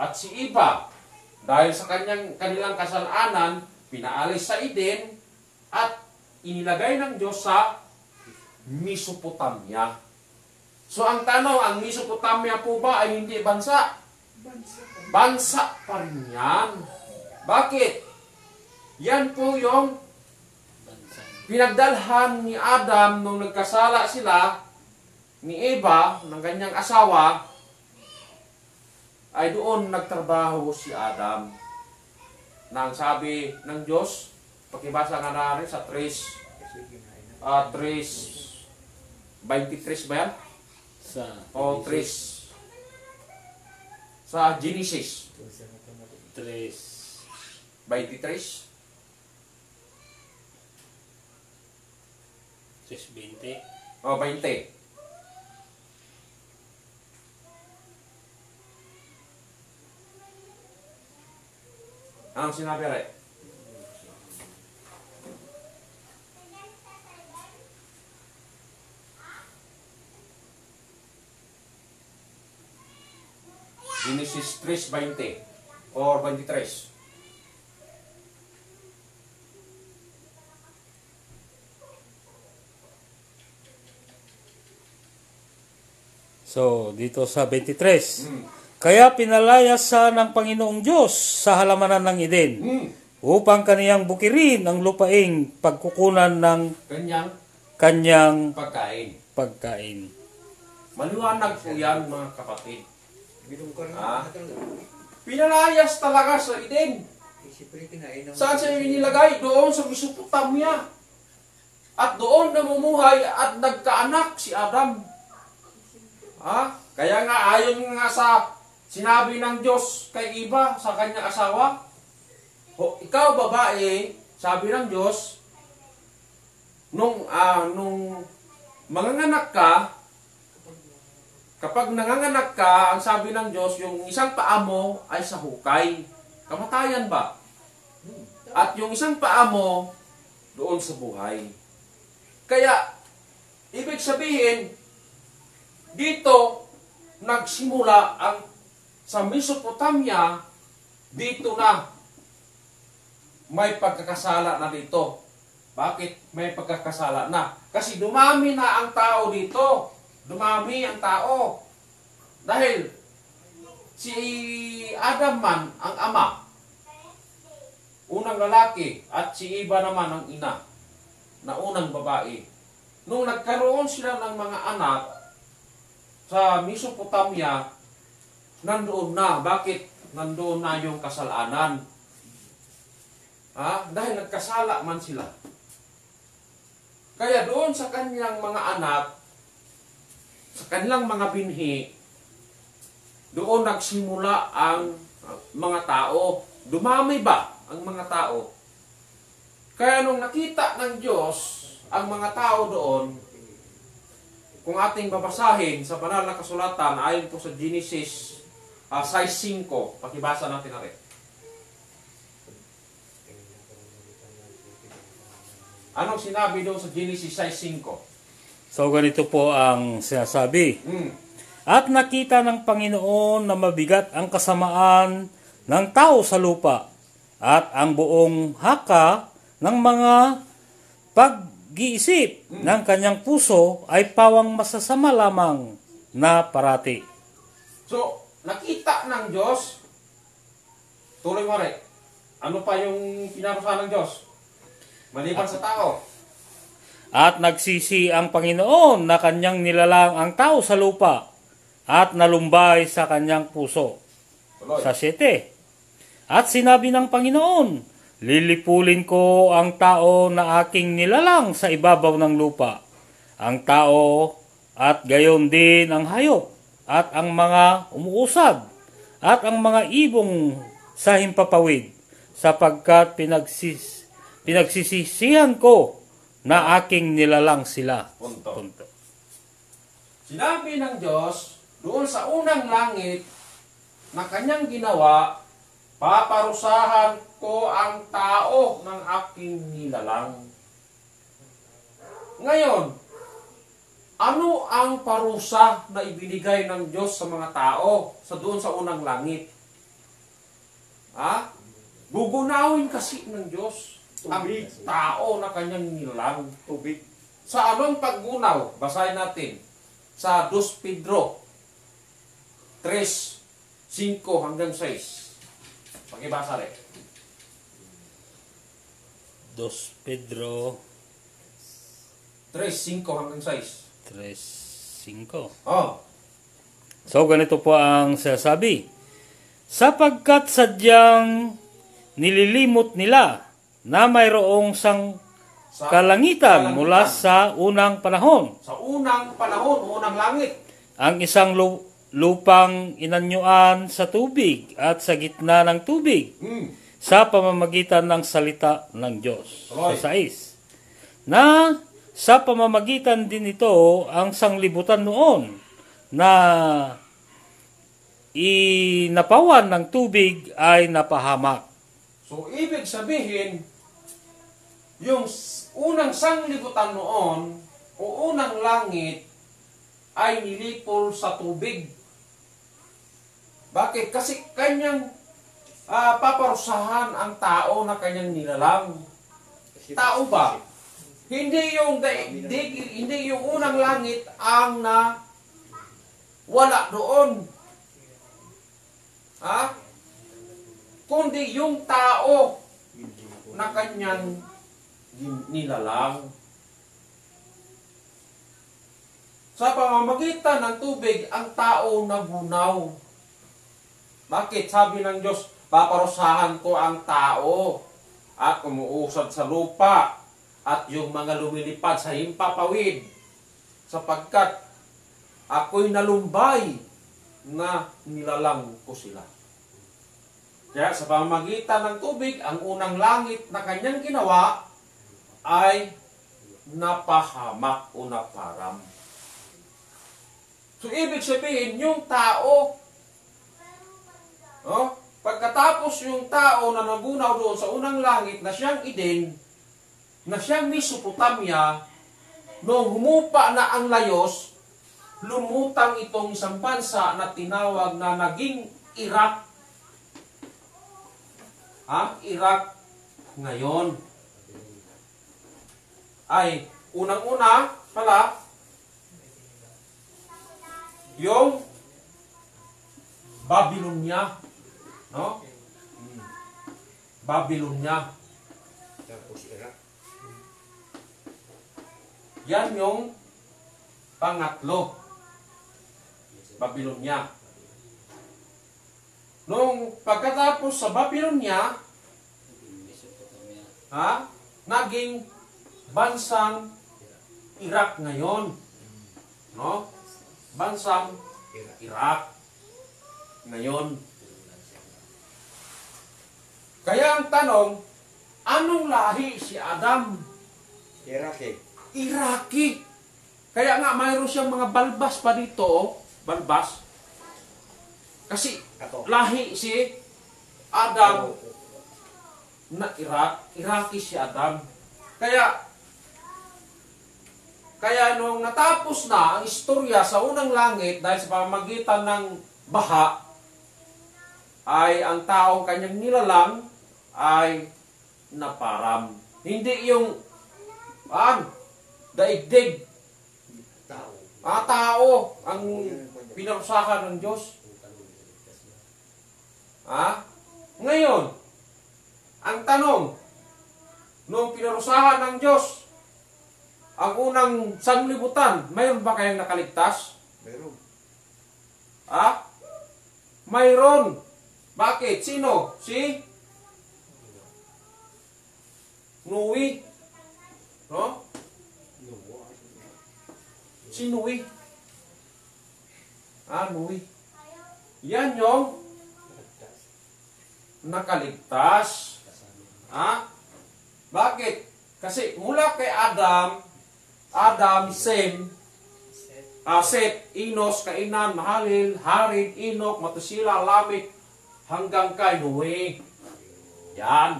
At si Eva, dahil sa kanilang kasalanan, pinaalis sa Eden at inilagay ng Diyos sa Mesopotamia. So ang tanong, ang Mesopotamia po ba ay hindi bansa? Bansa pa rin yan. Bakit? Yan po yung pinagdalhan ni Adam nung nagkasala sila ni Eva, ng kanyang asawa, ay doon nagtrabaho si Adam. Nang sabi ng Diyos, pakibasa nga natin sa 3:23 ba yan? O 3 sa Genesis 3:23. 3:20. O 20. Anong sinabi rin? Genesis 3:20 or 23. So, dito sa 23. Kaya pinalayas siya ng Panginoong Diyos sa halamanan ng Eden upang kaniyang bukirin ang lupaing pagkukunan ng kanyang pagkain. Maliwanag po yan, mga kapatid. Pinalayas talaga sa Eden. Saan siya inilagay? Doon sa Mesopotamia. At doon namumuhay at nagkaanak si Adam. Kaya nga ayon nga sa sinabi ng Diyos kay Eva sa kanyang asawa, ikaw babae, sabi ng Diyos, nung manganganak ka, kapag nanganganak ka, ang sabi ng Diyos, yung isang paa mo ay sa hukay. Kamatayan ba? At yung isang paa mo doon sa buhay. Kaya, ibig sabihin, dito nagsimula ang sa Mesopotamia, dito na may pagkakasala na dito. Bakit may pagkakasala na? Kasi dumami na ang tao dito. Dumami ang tao. Dahil si Adam man ang ama, unang lalaki, at si Eva naman ang ina, na unang babae. Nung nagkaroon sila ng mga anak sa Mesopotamia, nandoon na. Bakit? Nandoon na yung kasalanan. Dahil nagkasala man sila. Kaya doon sa kanilang mga anak, sa kanilang mga binhi, doon nagsimula ang mga tao. Dumami ba ang mga tao? Kaya nung nakita ng Diyos ang mga tao doon, kung ating babasahin sa banal na kasulatan, ayon po sa Genesis 6:5, pakibasa natin na rin. Anong sinabi doon sa Genesis 6:5? So, ganito po ang sinasabi. At nakita ng Panginoon na mabigat ang kasamaan ng tao sa lupa at ang buong haka ng mga pag-iisip ng kanyang puso ay pawang masasama lamang na parati. So, nakita ng Diyos, tuloy mo rin, ano pa yung pinarusahan ng Diyos? Maliban sa tao. At nagsisi ang Panginoon na kanyang nilalang ang tao sa lupa at nalumbay sa kanyang puso. Tuloy. Sa 7. At sinabi ng Panginoon, lilipulin ko ang tao na aking nilalang sa ibabaw ng lupa. Ang tao at gayon din ang hayop at ang mga umuusad at ang mga ibong sa himpapawid sapagkat pinagsisisihan ko na aking nilalang sila. Punto. Sinabi ng Diyos doon sa unang langit na kanyang ginawa, paparusahan ko ang tao ng aking nilalang. Ngayon, ano ang parusa na ibinigay ng Diyos sa mga tao sa doon sa unang langit? Gugunawin kasi ng Diyos ang tao na kanyang nilalang. Tubig. Sa anong paggunaw? Basahin natin. Sa 2 Pedro 3:5 hanggang 6. Pakibasa rin. 2 Pedro 3:5 hanggang 6. 3:5. Oh. So ganito po ang sinasabi. Sapagkat sadyang nililimot nila na mayroong kalangitan mula sa unang panahon. Sa unang panahon, unang langit. Ang isang lupang inanyuan sa tubig at sa gitna ng tubig sa pamamagitan ng salita ng Diyos. Tuloy. Sa 6. Na sa pamamagitan din ito ang sanglibutan noon na inapawan ng tubig ay napahamak. So, ibig sabihin, yung unang sanglibutan noon o unang langit ay nilipol sa tubig. Bakit? Kasi kanyang paparusahan ang tao na kanyang nilalang. Tao ba? Hindi yung unang langit ang wala doon. Kundi yung tao na kanyang nilalang. Sa pamamagitan ng tubig, ang tao nabunaw. Bakit? Sabi ng Diyos, paparusahan ko ang tao at umuusad sa lupa at yung mga lumilipad sa himpapawid sapagkat ako'y nalumbay na nilalang ko sila. Kaya sa pamamagitan ng tubig, ang unang langit na kanyang ginawa ay napahamak o naparam. So, ibig sabihin, yung tao, pagkatapos yung tao na nagunaw doon sa unang langit na siyang Eden, na siyang Mesopotamia, noong humupa na ang layos, lumutang itong isang bansa na tinawag na naging Iraq. Ang Iraq ngayon ay unang-una pala yung Babylonia, no? Babylonia. Tapos Iraq. Yan yung pangatlo. Babylonia. Nung pagkatapos sa Babylonia, naging bansang Iraq ngayon. No? Bansang Iraq ngayon. Kaya ang tanong, anong lahi si Adam? Iraq. Iraqi. Kaya nga mayroon siyang mga balbas pa dito, balbas. Kasi lahi si Adam na Iraqi si Adam. Kaya nung natapos na ang istorya sa unang langit dahil sa pamamagitan ng baha, ay ang taong kanyang nilalang ay naparam. Hindi yung daigdig. Tao ang pinarusahan ng Diyos. Ngayon, ang tanong, nung pinarusahan ng Diyos ang unang sanglibutan, mayroon ba kayong nakaligtas? Meron. Ha? Mayroon. Bakit? Sino? Si Noe. No? Si Noe. Noe. Yan yung nakaligtas. Ha? Bakit? Kasi mula kay Adam, Sem, Set, Enos, Kainan, Mahalil, Harid, Inok, Matusila, Lamik, hanggang kay Noe. Yan.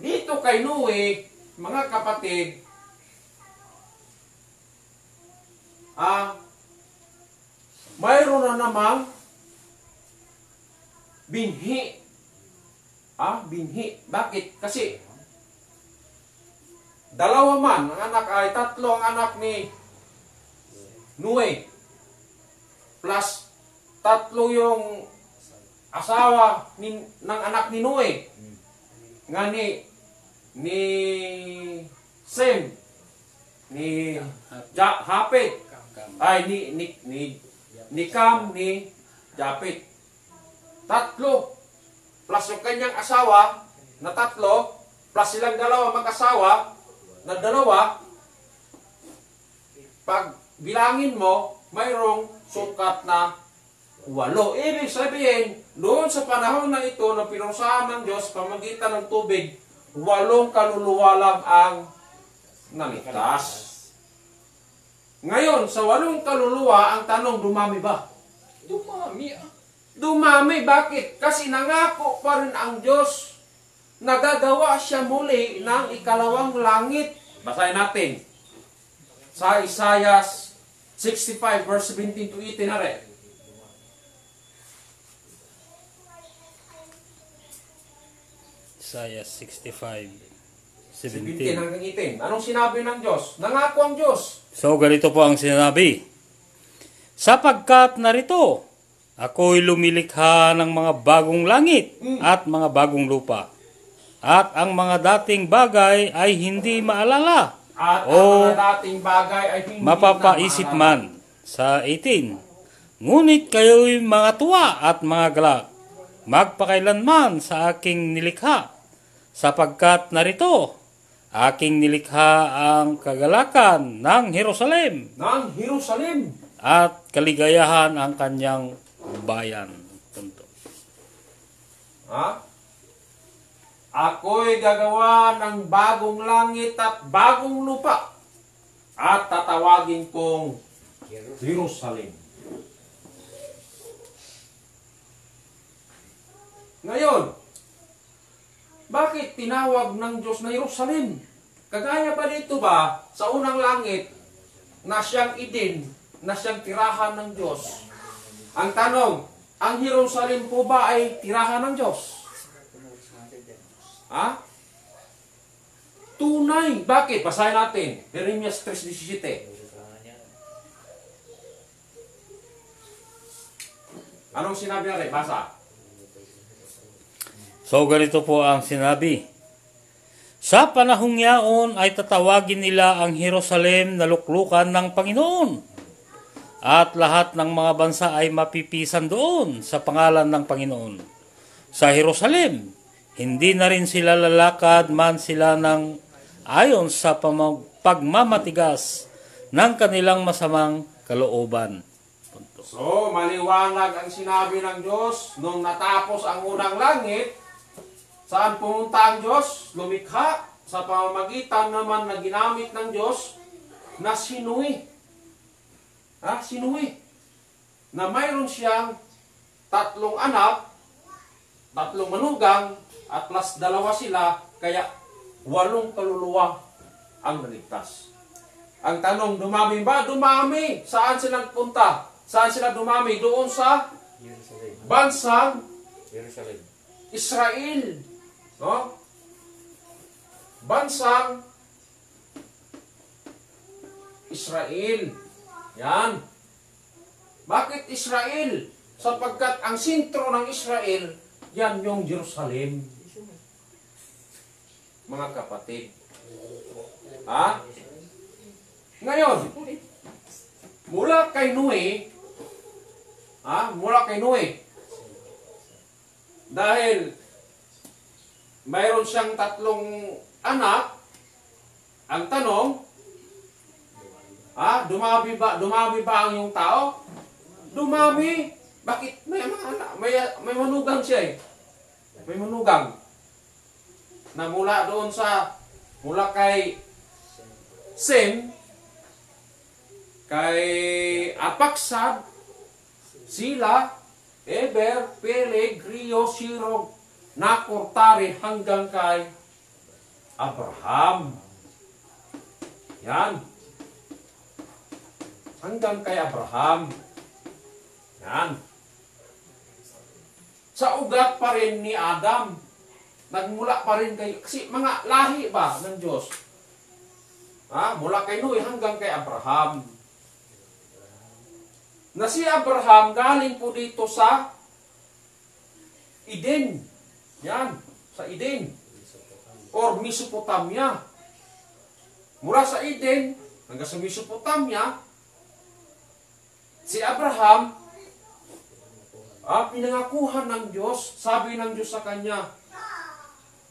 Dito kay Noe, mga kapatid, mayroon na namang binhi. Binhi. Bakit? Kasi dalawa man ang anak ay tatlo ang anak ni Noe. Plus tatlo yung asawa ng anak ni Noe. Nga ni Sem, ni Hapit, ay ni Cam, ni Japit. Tatlo. Plus yung kanyang asawa na tatlo, plus silang dalawa mag-asawa na dalawa, pag bilangin mo, mayroong sukat na 8. Ibig sabihin, doon sa panahon na ito na pinusahan ng Diyos pamagitan ng tubig, 8 kaluluwa lang ang naligtas. Ngayon, sa 8 kaluluwa, ang tanong, dumami ba? Dumami. Bakit? Kasi nangako pa rin ang Diyos. Nagagawa siya muli ng ikalawang langit. Basahin natin. Sa Isaiah 65 verse 17 to 18 na rin. Isaiah 65, 17 17. hanggang 18. Anong sinabi ng Diyos? Nangako ang Diyos. So, ganito po ang sinabi. Sapagkat narito, ako'y lumilikha ng mga bagong langit at mga bagong lupa. At ang mga dating bagay ay hindi maalala. At o ang mga dating bagay ay hindi mapapaisip na man. Sa 18. Ngunit kayo'y mga tuwa at mga galak, magpakailanman sa aking nilikha. Sapagkat narito, aking nilikha ang kagalakan ng Jerusalem. ng Jerusalem. At kaligayahan ang kanyang bayan. Punto. Ako'y gagawa ng bagong langit at bagong lupa at tatawagin kong Jerusalem. Ngayon, bakit tinawag ng Diyos na Jerusalem? Kagaya ba dito ba sa unang langit na siyang Eden, na siyang tirahan ng Diyos? Ang tanong, ang Jerusalem po ba ay tirahan ng Diyos? Tunay. Bakit? Basahin natin. Jeremias 3:17. Anong sinabi natin? Basa. So, ganito po ang sinabi. Sa panahong yaon ay tatawagin nila ang Jerusalem na luklukan ng Panginoon. At lahat ng mga bansa ay mapipisan doon sa pangalan ng Panginoon. Sa Jerusalem, hindi na rin sila lalakad man sila ng ayon sa pagmamatigas ng kanilang masamang kalooban. Punto. So, maliwanag ang sinabi ng Diyos nung natapos ang unang langit. Saan pumunta ang Diyos? Lumikha sa pamamagitan naman na ginamit ng Diyos na si Noe. Si Noe. Na mayroon siyang 3 anak, 3 manugang, at plus 2 sila, kaya 8 kaluluwa ang naligtas. Ang tanong, dumami ba? Dumami. Saan sila punta? Saan sila dumami? Doon sa bansang Jerusalem. Israel. No? Bansang Israel. Yan. Bakit Israel? Sapagkat ang sentro ng Israel, yan yung Jerusalem. Mga kapatid. Ha? Ngayon, mula kay Noe, mula kay Noe, dahil mayroon siyang 3 anak, ang tanong, dumami ba ang iyong tao? Dumami. Bakit? May mga anak, may manugang siya eh. May manugang. Na mula kay Sem, kay Apaksad, Sila, Eber, Peleg, Rio, Sirog, Nakor, Tari, hanggang kay Abraham. Yan. Hanggang kay Abraham. Yan. Sa ugat pa rin ni Adam. Nagmula pa rin kay... Kasi mga lahi ba ng Diyos? Mula kay Noe hanggang kay Abraham. Na si Abraham galing po dito sa Eden. Yan. Sa Eden. Or Mesopotamia. Mula sa Eden hanggang sa Mesopotamia, si Abraham, pinangakuhan ng Diyos, sabi ng Diyos sa kanya,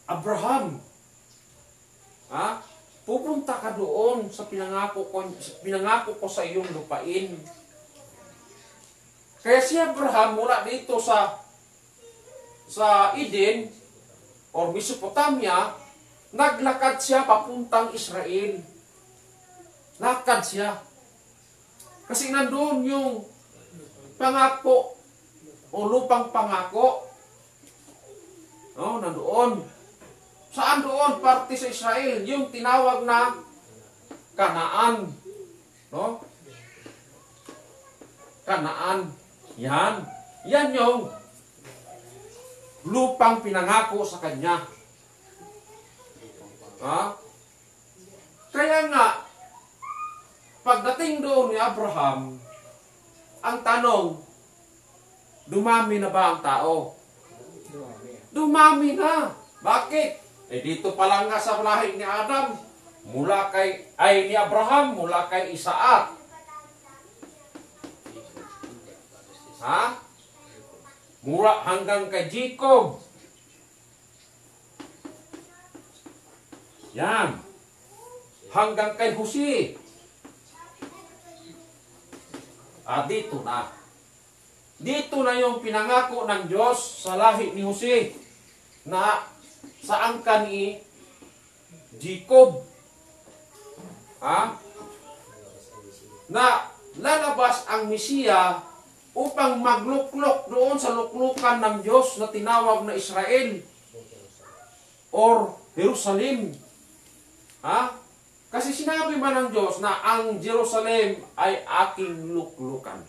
Abraham, pupunta ka doon sa pinangako ko sa iyong lupain. Kaya si Abraham mula dito sa Eden or Mesopotamia, naglakad siya papuntang Israel. Lakad siya. Kasi nandoon yung pangako o lupang pangako. Nandoon. Saan doon? Parte sa Israel. Yung tinawag na Kanaan. Kanaan. Yan. Yan yung lupang pinangako sa kanya. Kaya nga, pagdating doon ni Abraham, ang tanong, dumami na ba ang tao? Dumami na. Bakit? Dito pa lang nga sa lahi ni Adam, ni Abraham, mula kay Isaac. Mula hanggang kay Jacob. Yan. Hanggang kay Jose. Dito na. Dito na yung pinangako ng Diyos sa lahi ni Jose na sa angkan ni Jacob. Na lalabas ang Mesiya upang magluklok doon sa luklukan ng Diyos na tinawag na Israel or Jerusalem. Kasi sinabi man ng Diyos na ang Jerusalem ay aking luklukan.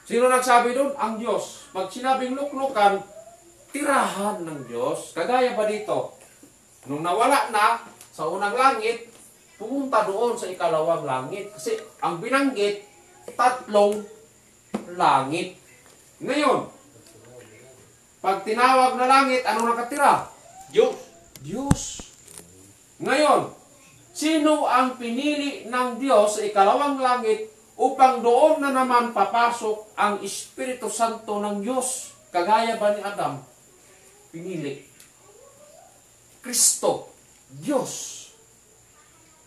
Sino nagsabi doon? Ang Diyos. Pag sinabing luklukan, tirahan ng Diyos. Kagaya ba dito? Nung nawala na sa unang langit, pumunta doon sa ikalawang langit. Kasi ang binanggit, 3 langit. Ngayon, pag tinawag na langit, ano nakatira? Diyos. Ngayon, sino ang pinili ng Diyos sa ikalawang langit upang doon na naman papasok ang Espiritu Santo ng Diyos? Kagaya ba ni Adam? Pinili. Kristo. Diyos.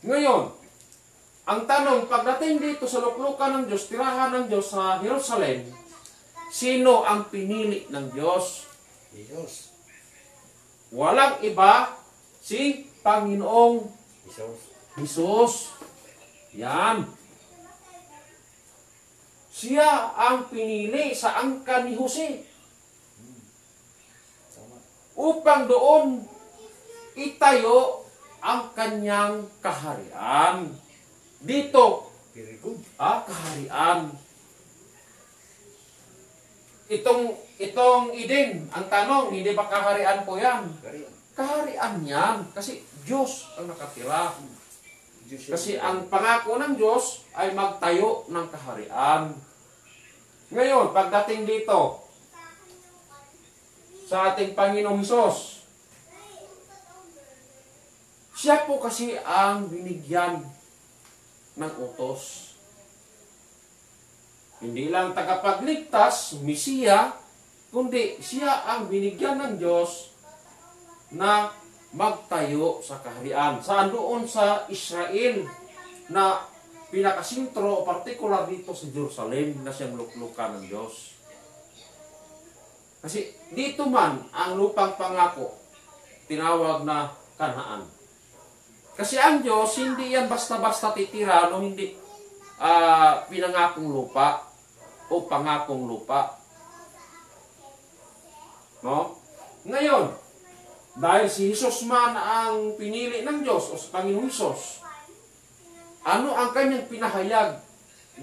Ngayon, ang tanong, pagdating dito sa luklukan ng Diyos, tirahan ng Diyos sa Jerusalem, sino ang pinili ng Diyos? Diyos. Walang iba, si Panginoong Jesus. Yan. Siya ang pinili sa angkan ni Jose. Upang doon itayo ang kanyang kaharian. Dito, kaharian. Itong Eden, ang tanong, hindi ba kaharian po yan? Kaharian yan. Kasi Diyos ang nakatira. Kasi ang pangako ng Diyos ay magtayo ng kaharian. Ngayon, pagdating dito, sa ating Panginoong Hesus, Siya po kasi ang binigyan ng utos. Hindi lang tagapagligtas, Mesiya, kundi siya ang binigyan ng Diyos na magtayo sa kaharian. Saan doon sa Israel na pinakasintro, particular dito sa Jerusalem na siyang luklukan ng Diyos. Kasi dito man ang lupang pangako, tinawag na Kanaan. Kasi ang Diyos, hindi yan basta-basta titira, no? Hindi pinangakong lupa o pangakong lupa. No? Ngayon, dahil si Jesus man ang pinili ng Diyos o sa Panginoong Hesus, ano ang kanyang pinahayag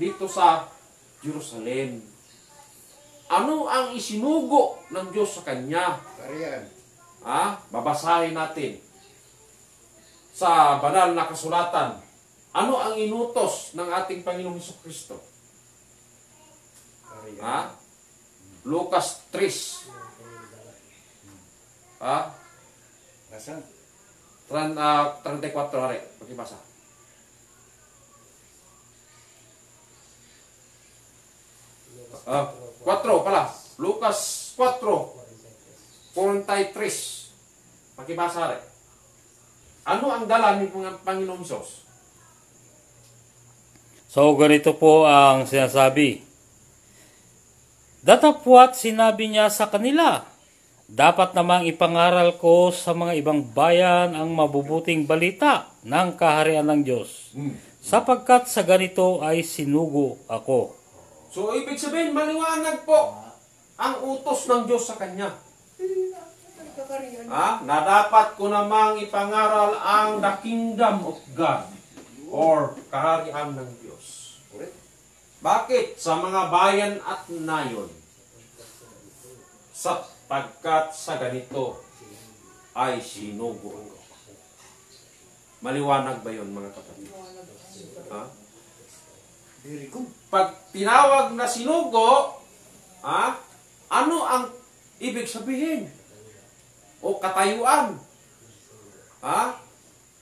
dito sa Jerusalem? Ano ang isinugo ng Diyos sa kanya? Kariyan. Babasahin natin sa banal na kasulatan. Ano ang inutos ng ating Panginoong Hesukristo? Kariyan. Lucas 3. Nasaan? 34 hari. Pakibasa. Ah, 4 pala. Lucas 4:43. Pakibasa hari. Ano ang dala ni Panginoong Hesus? So, ganito po ang sinasabi. Datapwat sinabi niya sa kanila, dapat namang ipangaral ko sa mga ibang bayan ang mabubuting balita ng kaharian ng Diyos, sapagkat sa ganito ay sinugo ako. So, ibig sabihin, maliwanag po ang utos ng Diyos sa kanya. Na dapat ko namang ipangaral ang the kingdom of God or kaharian ng Diyos. Bakit? Sa mga bayan at nayon. Sapagkat sa ganito ay sinugo ako. Maliwanag ba yun, mga kapatid? Very good. Pag tinawag na sinugo, ano ang ibig sabihin? O katayuan?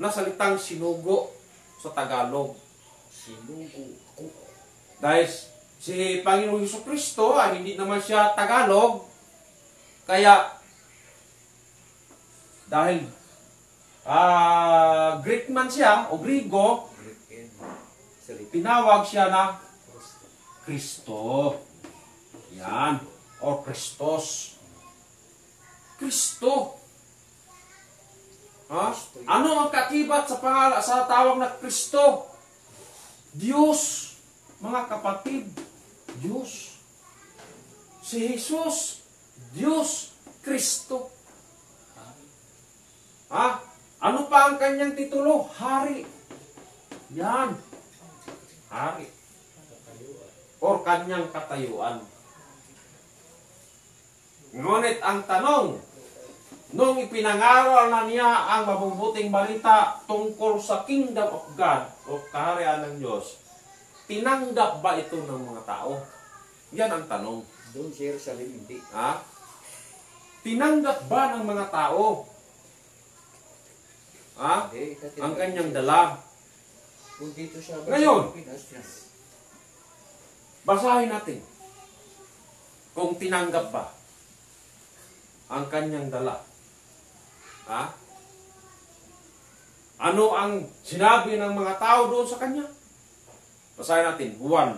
Na salitang sinugo sa Tagalog. Sinugo. Dahil si Panginoong Hesukristo ay hindi naman siya Tagalog, kaya dahil Greek man siya o Grigo, tinawag siya na Kristo. Yan. O Kristos. Kristo. Ano ang kakibat sa tawag na Kristo? Diyos. Mga kapatid, Diyos. Si Jesus, Diyos, Kristo. Ano pa ang kanyang titulo? Hari. Yan. Hari. Or kanyang katayuan. Ngunit ang tanong, nung ipinangaral na niya ang mabubuting balita tungkol sa kingdom of God o kaharian ng Diyos, tinanggap ba ito ng mga tao? Yan ang tanong. Doon sa Jerusalem, hindi. Tinanggap ba ng mga tao? Hindi. Ang kanyang dala. Kung dito sa Ngayon. Pinas, Basahin natin kung tinanggap ba ang kanyang dala. Ano ang sinabi ng mga tao doon sa kanya? Basahin natin, Juan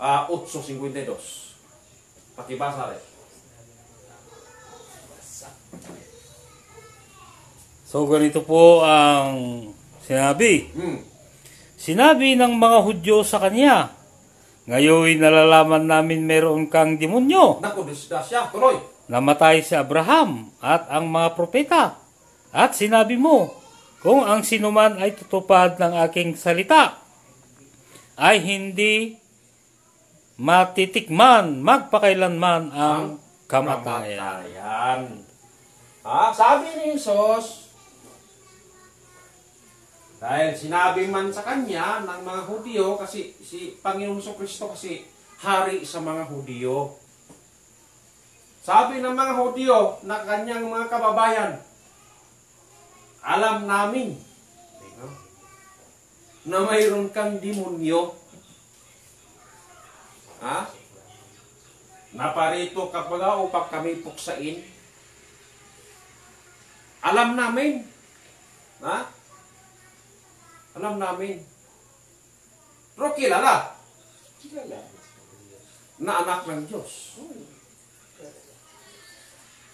8:52. Pakibasa rin. So, ganito po ang sinabi. Sinabi ng mga Hudyo sa kanya, ngayon nalalaman namin meron kang demonyo. Naku, disgrasya, tuloy. Namatay si Abraham at ang mga propeta. At sinabi mo, kung ang sinuman ay tutupad ng aking salita, ay hindi matitikman magpakailanman ang kamatayan. Sabi ni Jesus, dahil sinabi man sa kanya ng mga Hudyo, kasi si Panginoong Jesucristo kasi hari sa mga Hudyo. Sabi ng mga Hudyo na kanyang mga kababayan, alam namin na mayroon kang demonyo. Ha? Naparito ka pala upang kami puksain. Alam namin. Ha? Alam namin. Pero kilala na anak ng Diyos.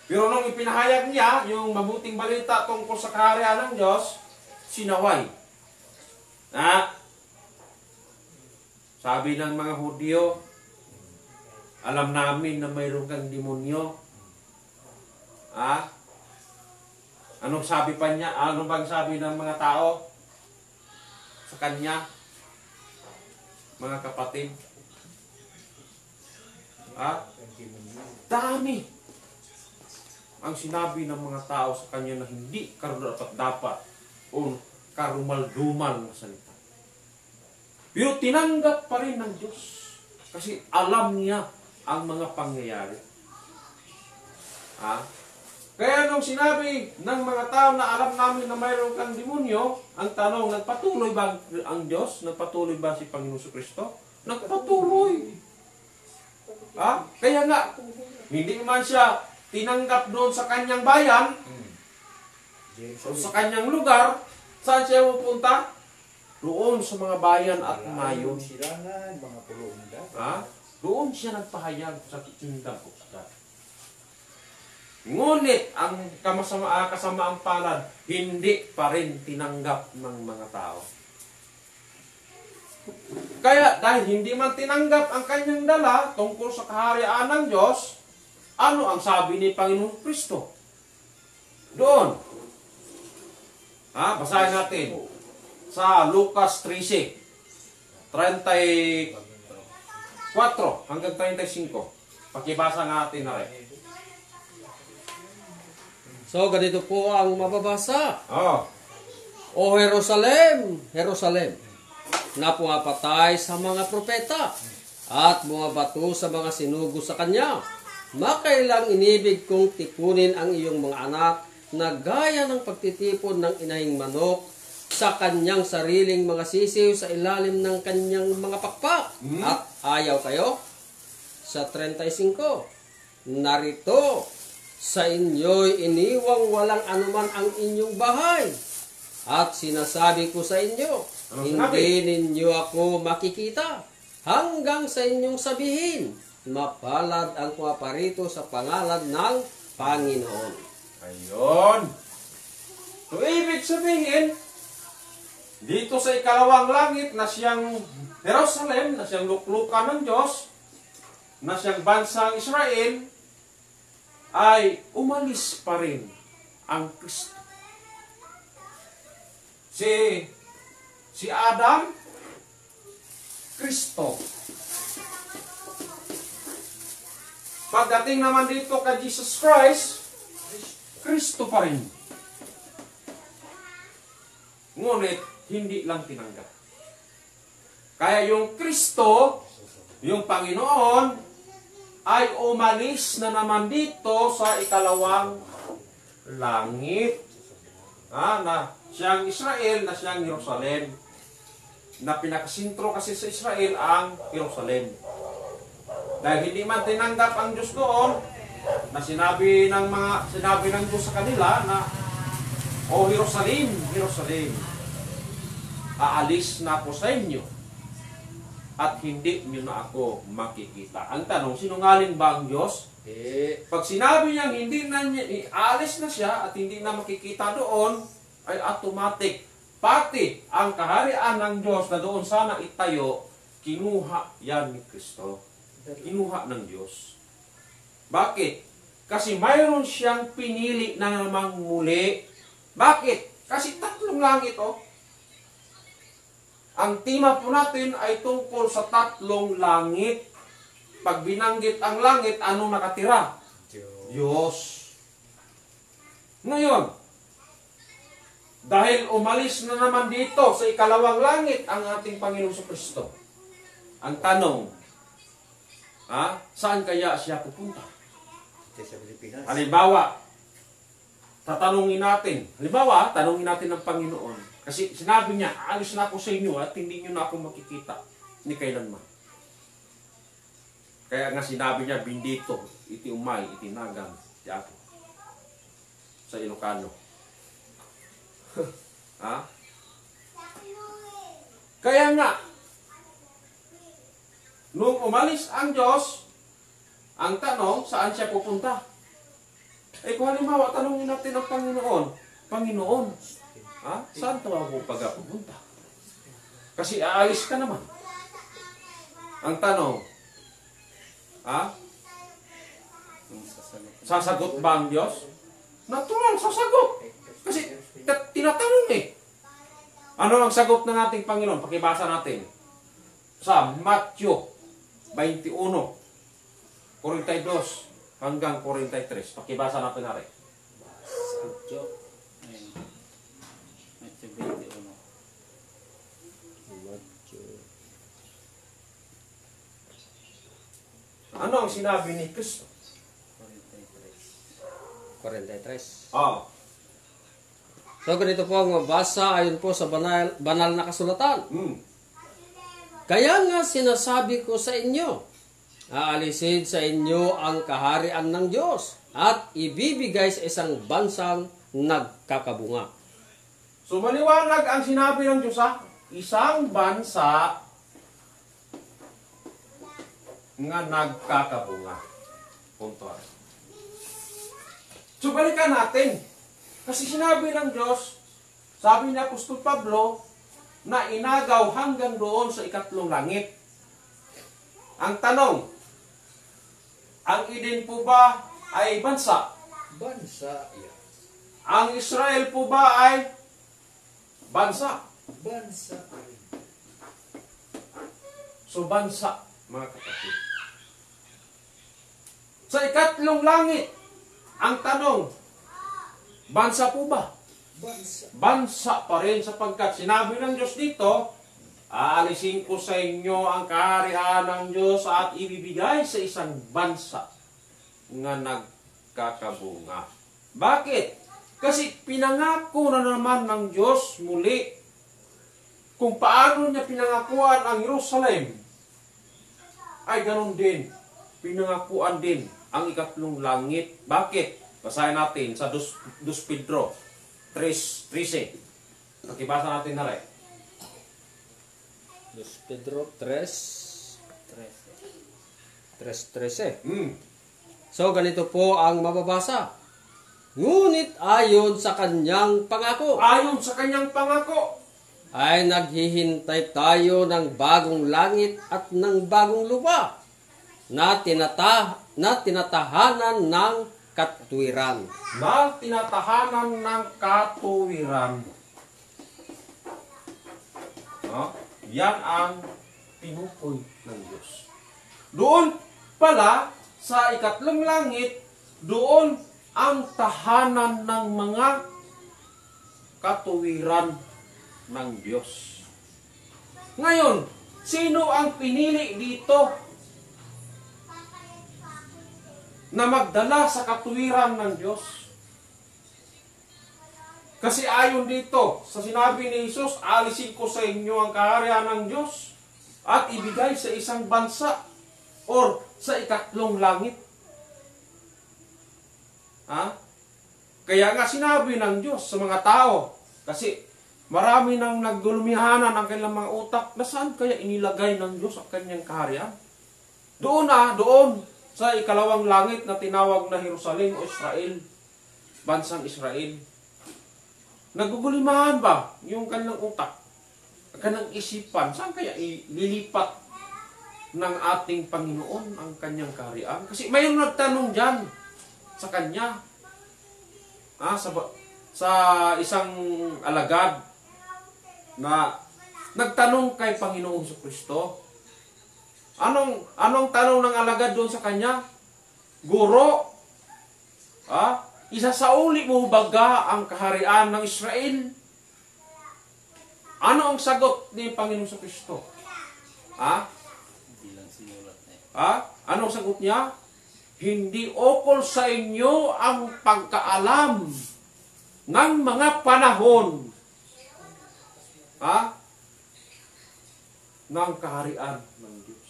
Pero nung ipinahayag niya yung mabuting balita tungkol sa kaharian ng Diyos, sinaway. Ha? Sabi ng mga Hudyo, alam namin na mayroon kang demonyo. Ha? Anong sabi pa niya? Ano bang sabi ng mga tao sa kanya? Mga kapatid. Ha? Dami ang sinabi ng mga tao sa kanya na hindi karapat-dapat o karumal-dumal na salita. Pero tinanggap pa rin ng Diyos kasi alam niya ang mga pangyayari. Ha? Kaya nung sinabi ng mga tao na alam namin na mayroon kang demonyo, ang tanong, nagpatuloy ba ang Diyos? Nagpatuloy ba si Panginoon Jesucristo? Nagpatuloy. Ha? Kaya nga, hindi man siya tinanggap doon sa kanyang bayan, o sa kanyang lugar. Saan siya pupunta? Doon sa mga bayan at mayon. Silangan, mga pulunda. Ha? Doon siya nagpahayag sa kingdom of God. Ngunit ang kasamaang palad, hindi pa rin tinanggap ng mga tao. Kaya dahil hindi man tinanggap ang kanyang dala tungkol sa kaharian ng Diyos, ano ang sabi ni Panginoon Kristo? Doon. Ha? Basahin natin. Sa Lucas 13, 34 hanggang 35. Pakibasa natin na rin. So, ganito po ang mababasa. Oh. O Jerusalem, Jerusalem, na pumapatay sa mga propeta at bumabato sa mga sinugo sa kanya. Makailang inibig kong tipunin ang iyong mga anak na gaya ng pagtitipon ng inahing manok sa kanyang sariling mga sisiw sa ilalim ng kanyang mga pakpak. At ayaw kayo? Sa 35, narito, sa inyo'y iniwang walang anuman ang inyong bahay. At sinasabi ko sa inyo, hindi ninyo ako makikita hanggang sa inyong sabihin, mapalad ang pumaparito sa pangalan ng Panginoon. Ayun. So, ibig sabihin, dito sa ikalawang langit na siyang Jerusalem, na siyang luklukan ng Diyos, na siyang bansang Israel, ay umalis pa rin ang Kristo. Si Adam, Kristo. Pagdating naman dito kay Jesus Christ, Kristo pa rin. Ngunit, hindi lang tinanggap. Kaya yung Kristo, yung Panginoon, ay umalis na naman dito sa ikalawang langit. Na siyang Israel, na siyang Jerusalem. Na pinakasintro kasi sa Israel ang Jerusalem. Dahil hindi man tinanggap ang Diyos doon, na sinabi ng Diyos sa kanila na, O Jerusalem, Jerusalem, aalis na ako sa inyo at hindi niyo na ako makikita. Ang tanong, sinungaling ba ang Diyos? Pag sinabi niyang hindi na niya, aalis na siya at hindi na makikita doon, ay automatic. Pati ang kaharian ng Diyos na doon sana itayo, kinuha yan ni Kristo. Kinuha ng Diyos. Bakit? Kasi mayroon siyang pinili na namang muli. Bakit? Kasi tatlong langit, oh. Ang tema po natin ay tungkol sa tatlong langit. Pag binanggit ang langit, anong nakatira? Diyos. Ngayon, dahil umalis na naman dito sa ikalawang langit ang ating Panginoong Jesucristo. Ang tanong, saan kaya siya pupunta? Sa Pilipinas. Halimbawa, tatanungin natin. Halimbawa, tanungin natin ng Panginoon. Kasi sinabi niya, alis na ako sa inyo at hindi niyo na ako makikita ni kailanman. Kaya nga sinabi niya, bindito, iti umay, iti nagang, iti ako. Sa Ilocano. Ha? Kaya nga, nung umalis ang Diyos, ang tanong, saan siya pupunta? Kung halimbawa, tanongin natin ang Panginoon. Panginoon, ha? Saan ito ako pagpupunta? Kasi aalis ka naman. Ang tanong, ha? Sasagot ba ang Diyos? Natural, sasagot. Kasi tinatanong eh. Ano ang sagot ng ating Panginoon? Pakibasa natin. Sa Matthew 21, 42 hanggang 43. Pakibasa natin na rin. Matthew 21. Ano ang sinabi ni Kristo? 43. Ah, So ganito po ang mabasa ayon po sa banal na kasulatan. Kaya nga sinasabi ko sa inyo, aalisin sa inyo ang kaharian ng Diyos at ibibigay sa isang bansang nagkakabunga. so maliwanag ang sinabi ng Diyos, ha? Isang bansa nga nagkakabunga. Punto. So balikan natin. Kasi sinabi ng Diyos, sabi ni Apostol Pablo, na inagaw hanggang doon sa ikatlong langit. Ang tanong, ang Eden po ba ay bansa? Bansa, yan. Ang Israel po ba ay bansa? Bansa rin. So bansa, mga kapatid. Sa ikatlong langit, ang tanong, bansa po ba? Bansa. Bansa pa rin sapagkat sinabi ng Diyos dito, aalisin ko sa inyo ang kaharian ng Diyos at ibibigay sa isang bansa nga nagkakabunga. Bakit? Kasi pinangako na naman ng Diyos muli kung paano niya pinangakuan ang Jerusalem, ay ganun din, pinangakuan din ang ikatlong langit. Bakit? Basahin natin sa 2 Pedro 3:13. Pakibasa natin na rin. 2 Pedro 3:13. So ganito po ang mababasa. Ngunit ayon sa kanyang pangako, Ayon sa kanyang pangako, ay naghihintay tayo ng bagong langit at ng bagong lupa na tinatahanan ng katuwiran. na tinatahanan ng katuwiran. No? Yan ang tinukoy ng Diyos. Doon pala, sa ikatlong langit, doon ang tahanan ng mga katuwiran ng Diyos. Ngayon, sino ang pinili dito na magdala sa katuwiran ng Diyos? Kasi ayon dito, sa sinabi ni Jesus, alisin ko sa inyo ang kaharian ng Diyos at ibigay sa isang bansa or sa ikatlong langit. Ha? Kaya nga sinabi ng Diyos sa mga tao, kasi marami nang naggulumihanan ang kanilang mga utak, na saan kaya inilagay ng Diyos ang kanyang kaharian? Doon sa ikalawang langit na tinawag na Jerusalem o Israel, bansang Israel. Nagugulimahan ba yung kanilang utak, ang kanilang isipan? Saan kaya ililipat ng ating Panginoon ang kanyang kaharian? Kasi mayroong nagtanong dyan sa kanya, sa isang alagad na nagtanong kay Panginoong Jesucristo. Anong tanong ng alagad doon sa kanya? Guro, isasauli mo baga ang kaharian ng Israel? Ano ang sagot ni Panginoong Jesucristo? Hindi lang sinulat na Anong sagot niya? Hindi ukol sa inyo ang pagkaalam ng mga panahon ng kaharian ng Diyos.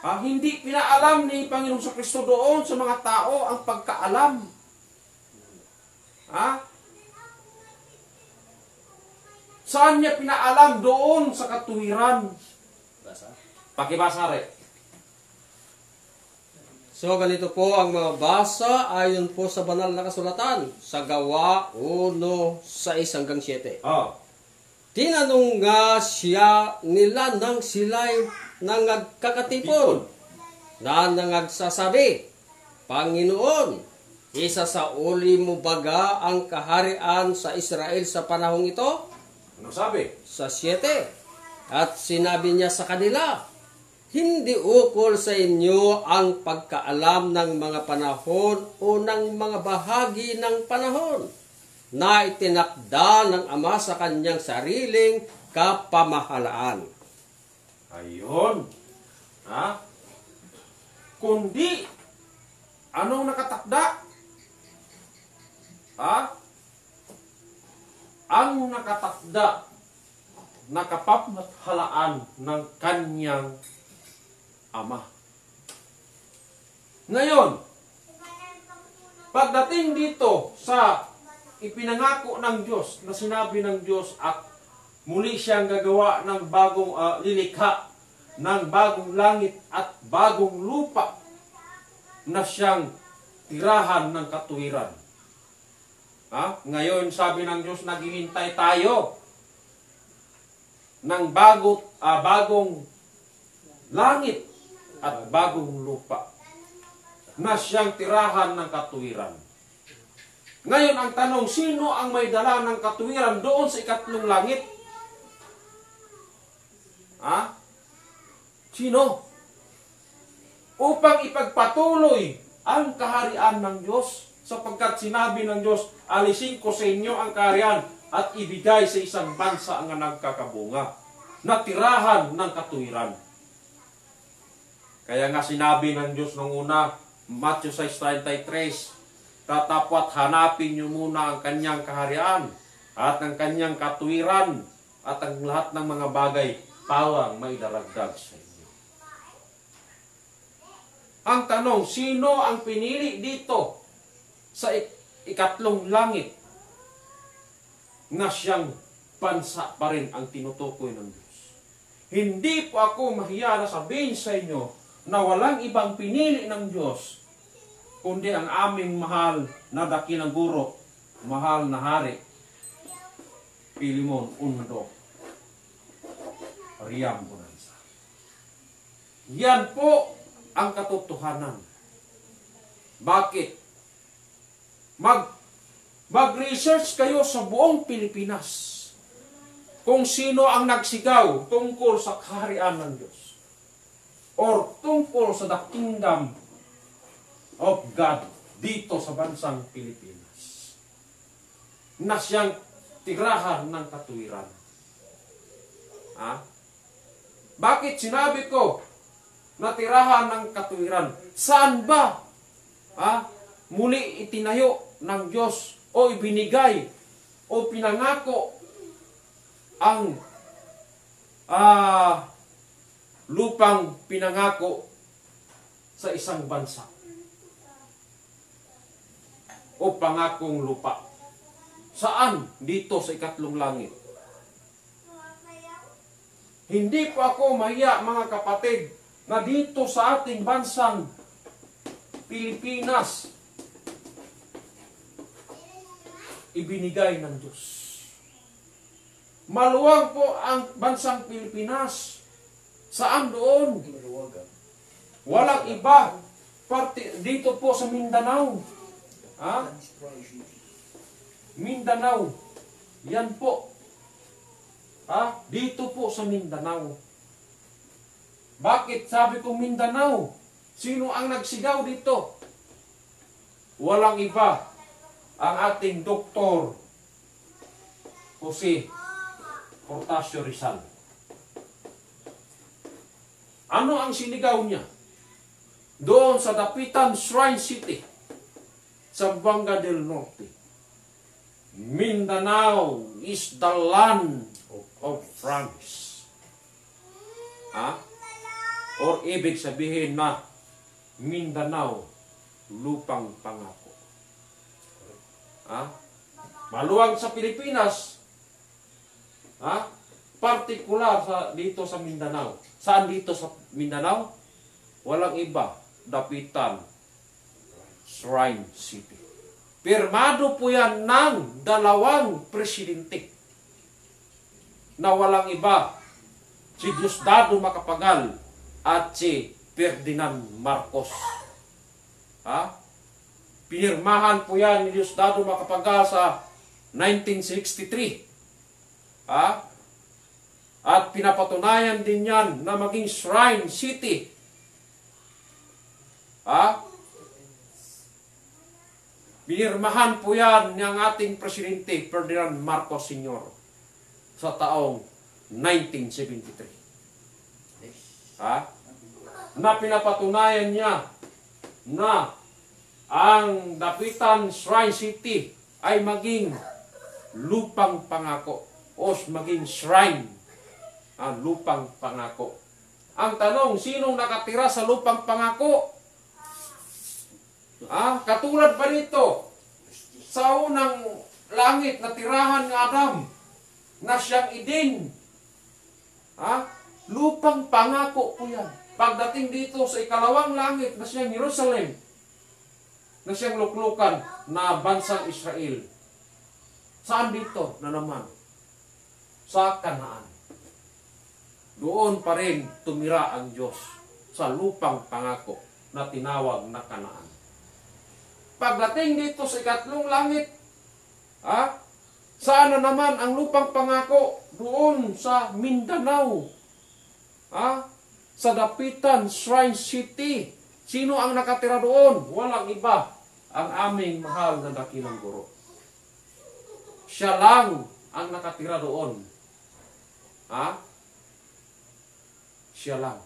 Hindi pinaalam ni Panginoong Kristo doon sa mga tao ang pagkaalam. Saan niya pinaalam? Doon sa katuwiran. Pakibasa rin. So ganito po ang mga basa ayon po sa banal na kasulatan sa Gawa 1:6-7. Tinanong nga siya nila nang sila'y nangagkakatipon na nangagsasabi, Panginoon, isa sa uli mo baga ang kaharian sa Israel sa panahong ito? Ano sabi? Sa 7. At sinabi niya sa kanila, hindi ukol sa inyo ang pagkaalam ng mga panahon o ng mga bahagi ng panahon na itinakda ng Ama sa kanyang sariling kapamahalaan. Ayun. Kundi, anong nakatakda? Ang nakatakda na kapamahalaan ng kanyang Ama. Ngayon, pagdating dito sa ipinangako ng Diyos, na sinabi ng Diyos at muli siyang gagawa ng bagong lilikha, ng bagong langit at bagong lupa na siyang tirahan ng katuwiran. Ngayon, sabi ng Diyos, naghihintay tayo ng bagong langit at bagong lupa na siyang tirahan ng katuwiran. Ngayon, ang tanong, sino ang may dala ng katuwiran doon sa ikatlong langit? Sino? Upang ipagpatuloy ang kaharian ng Diyos, sapagkat sinabi ng Diyos, alisin ko sa inyo ang kaharian at ibigay sa isang bansa ang nagkakabunga, na tirahan ng katuwiran. Kaya nga sinabi ng Diyos nung una, Matthew 6:33, tatapot hanapin niyo muna ang kanyang kaharian at ang kanyang katuwiran at ang lahat ng mga bagay pawang may daragdag sa inyo. Ang tanong, sino ang pinili dito sa ikatlong langit na siyang bansa pa rin ang tinutukoy ng Diyos? Hindi po ako mahiya na sabihin sa inyo na walang ibang pinili ng Diyos kundi ang aming mahal na dakilang guro, mahal na hari, Pilimon Undo Riam Bonanza. Yan po ang katotohanan. Bakit? Mag-research kayo sa buong Pilipinas kung sino ang nagsigaw tungkol sa kaharian ng Diyos or tungkol sa the kingdom of God dito sa bansang Pilipinas na siyang tirahan ng katuwiran. Bakit sinabi ko na tirahan ng katuwiran? Saan ba muli itinayo ng Diyos o ibinigay o pinangako ang lupang pinangako sa isang bansa o pangakong lupa? Saan? Dito sa ikatlong langit. Hindi po ako mahiya, mga kapatid, na dito sa ating bansang Pilipinas ibinigay ng Diyos. Maluwag po ang bansang Pilipinas. Saan doon? Walang iba. Dito po sa Mindanao. Mindanao. Yan po. Dito po sa Mindanao. Bakit sabi ko Mindanao? Sino ang nagsigaw dito? Walang iba. Ang ating Dr. Jose Portasio Rizal. Ano ang sinigaw niya? Doon sa Dapitan Shrine City, sa Zamboanga del Norte. Mindanao is the land of France. Ha? Or ibig sabihin na Mindanao, lupang pangako. Ha? Maluwag sa Pilipinas, ha? Partikular dito sa Mindanao. Saan dito sa Mindanao? Walang iba, Dapitan, Shrine City. Pirmado po yan ng 2 presidente na walang iba, si Diosdado Macapagal at si Ferdinand Marcos. Ha? Pinirmahan po yan ni Diosdado Macapagal sa 1963. Ha? At pinapatunayan din yan na maging Shrine City. Ha? Pinirmahan po yan ng ating Presidente Ferdinand Marcos Sr. sa taong 1973. Ha? Na pinapatunayan niya na ang Dapitan Shrine City ay maging lupang pangako o maging shrine, lupang pangako. Ang tanong, sinong nakatira sa lupang pangako? Katulad pa nito sa unang langit na tirahan ng Adam na siyang Eden. Lupang pangako po yan. Pagdating dito sa ikalawang langit na siyang Jerusalem, na siyang luklukan na bansang Israel. Saan dito na naman? Sa Kanaan. Doon pa rin tumira ang Diyos sa lupang pangako na tinawag na Kanaan. Pagdating dito sa ikatlong langit, saan na naman ang lupang pangako? Doon sa Mindanao. Sa Dapitan Shrine City. Sino ang nakatira doon? Walang iba. Ang aming mahal na dakilang guro. Siya lang ang nakatira doon. Siya lang.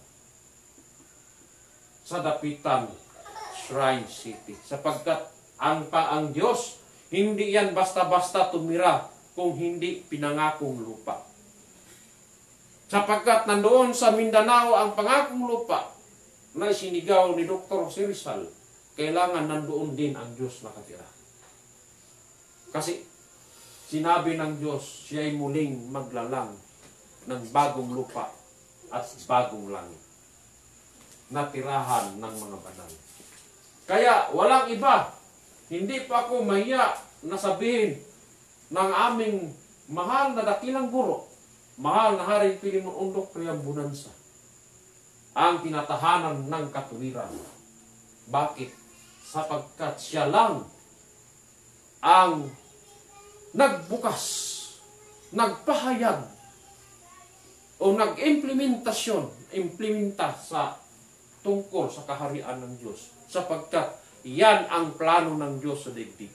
Sa Dapitan Shrine City. Sapagkat ang Diyos, hindi yan basta-basta tumira kung hindi pinangakong lupa. Sapagkat nandoon sa Mindanao ang pangakong lupa na sinigaw ni Dr. Rizal, kailangan nandoon din ang Diyos nakatira. Kasi sinabi ng Diyos, siya ay muling maglalang ng bagong lupa at bagong langit na tirahan ng mga banal. Kaya walang iba, hindi pa ako mahiya na sabihin ng aming mahal na dakilang guro, mahal na Haring Pilimon Undok Priambunansa, ang tinatahanan ng katuwiran. Bakit? Sapagkat siya lang ang nagbukas, nagpahayag, o implementa sa tungkol sa kaharian ng Diyos. Sapagkat yan ang plano ng Diyos sa daigdig.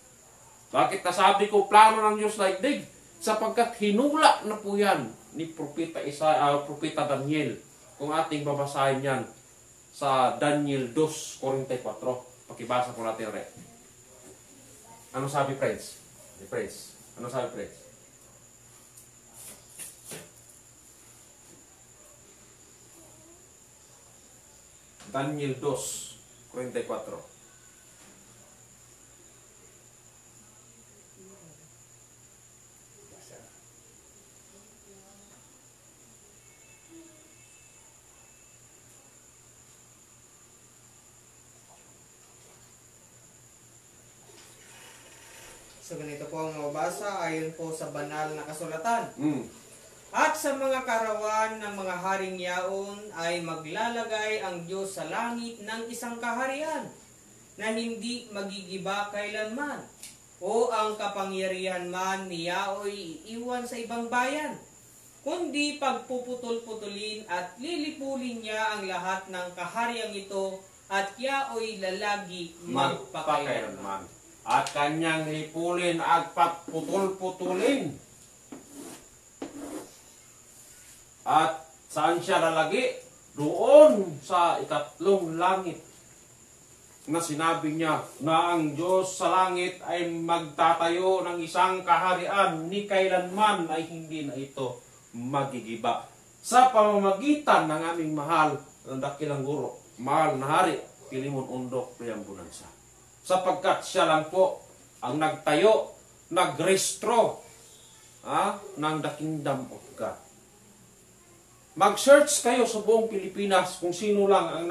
Bakit nasabi ko plano ng Diyos sa daigdig? Sapagkat hinula na po yan ni Propeta Daniel. Kung ating babasahin yan sa Daniel 2:44. Pakibasa ko natin rin. Ano sabi, friends? Ano sabi, friends? Daniel 2:44. So ganito po ang mabasa ayon po sa banal na kasulatan. At sa mga karawan ng mga haring yaon ay maglalagay ang Diyos sa langit ng isang kaharian na hindi magigiba kailanman, o ang kapangyarihan man ni Yaoy iiwan sa ibang bayan, kundi pagpuputol-putulin at lilipulin niya ang lahat ng kahariang ito, at Yaoy lalagi magpakailanman. At kanyang lipulin at pagputol-putulin. At saan siya lalagi? Doon sa ikatlong langit. na sinabi niya na ang Diyos sa langit ay magtatayo ng isang kaharian ni kailanman ay hindi na ito magigiba. Sa pamamagitan ng aming mahal na dakilang guro, mahal na hari, Pilimon Undok Priambunansa. Sapagkat siya lang po ang nagtayo, nagrestro ng The Kingdom of God. Mag-search kayo sa buong Pilipinas kung sino lang ang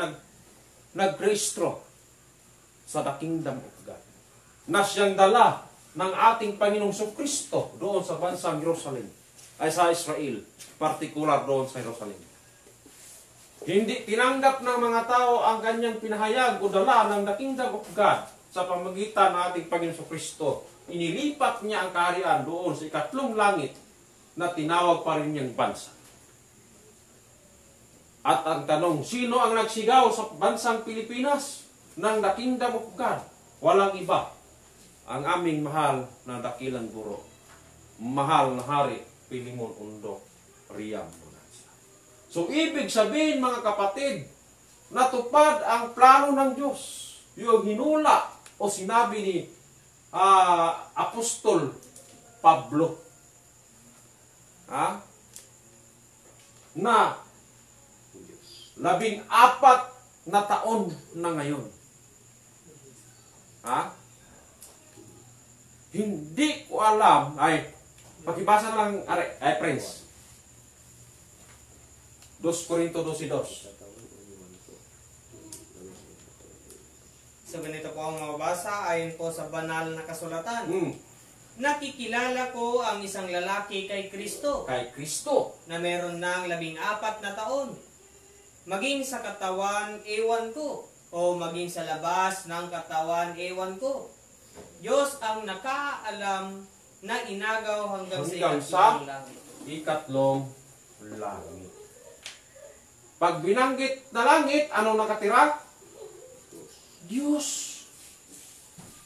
nagrestro sa The Kingdom of God, na siyang dala ng ating Panginoong Kristo doon sa bansang Jerusalem, ay sa Israel, partikular doon sa Jerusalem. Hindi tinanggap ng mga tao ang kanyang pinahayag o dala ng The Kingdom of God sa pamagitan ng ating Panginoong Kristo. Inilipat niya ang kaharian doon sa ikatlong langit na tinawag pa rin niyang bansa. At ang tanong, sino ang nagsigaw sa bansang Pilipinas ng The Kingdom of God? Walang iba. Ang aming mahal na dakilang guro, mahal na hari, Pilimon Undok Priambunansa. So, ibig sabihin mga kapatid, natupad ang plano ng Diyos. Yung hinula o sinabi ni Apostol Pablo na 14 na taon na ngayon. Hindi ko alam, pakibasa na lang, friends. 2 Corinto 12:2. So ganito po ang mababasa ayon po sa banal na kasulatan. Nakikilala ko ang isang lalaki kay Kristo Kay Kristo. na meron ng 14 na taon. Maging sa katawan, ewan ko. O maging sa labas ng katawan, ewan ko. Diyos ang nakaalam na inagaw hanggang sa ikatlong langit. Ikatlong langit. Pag binanggit na langit, ano nakatira? Diyos.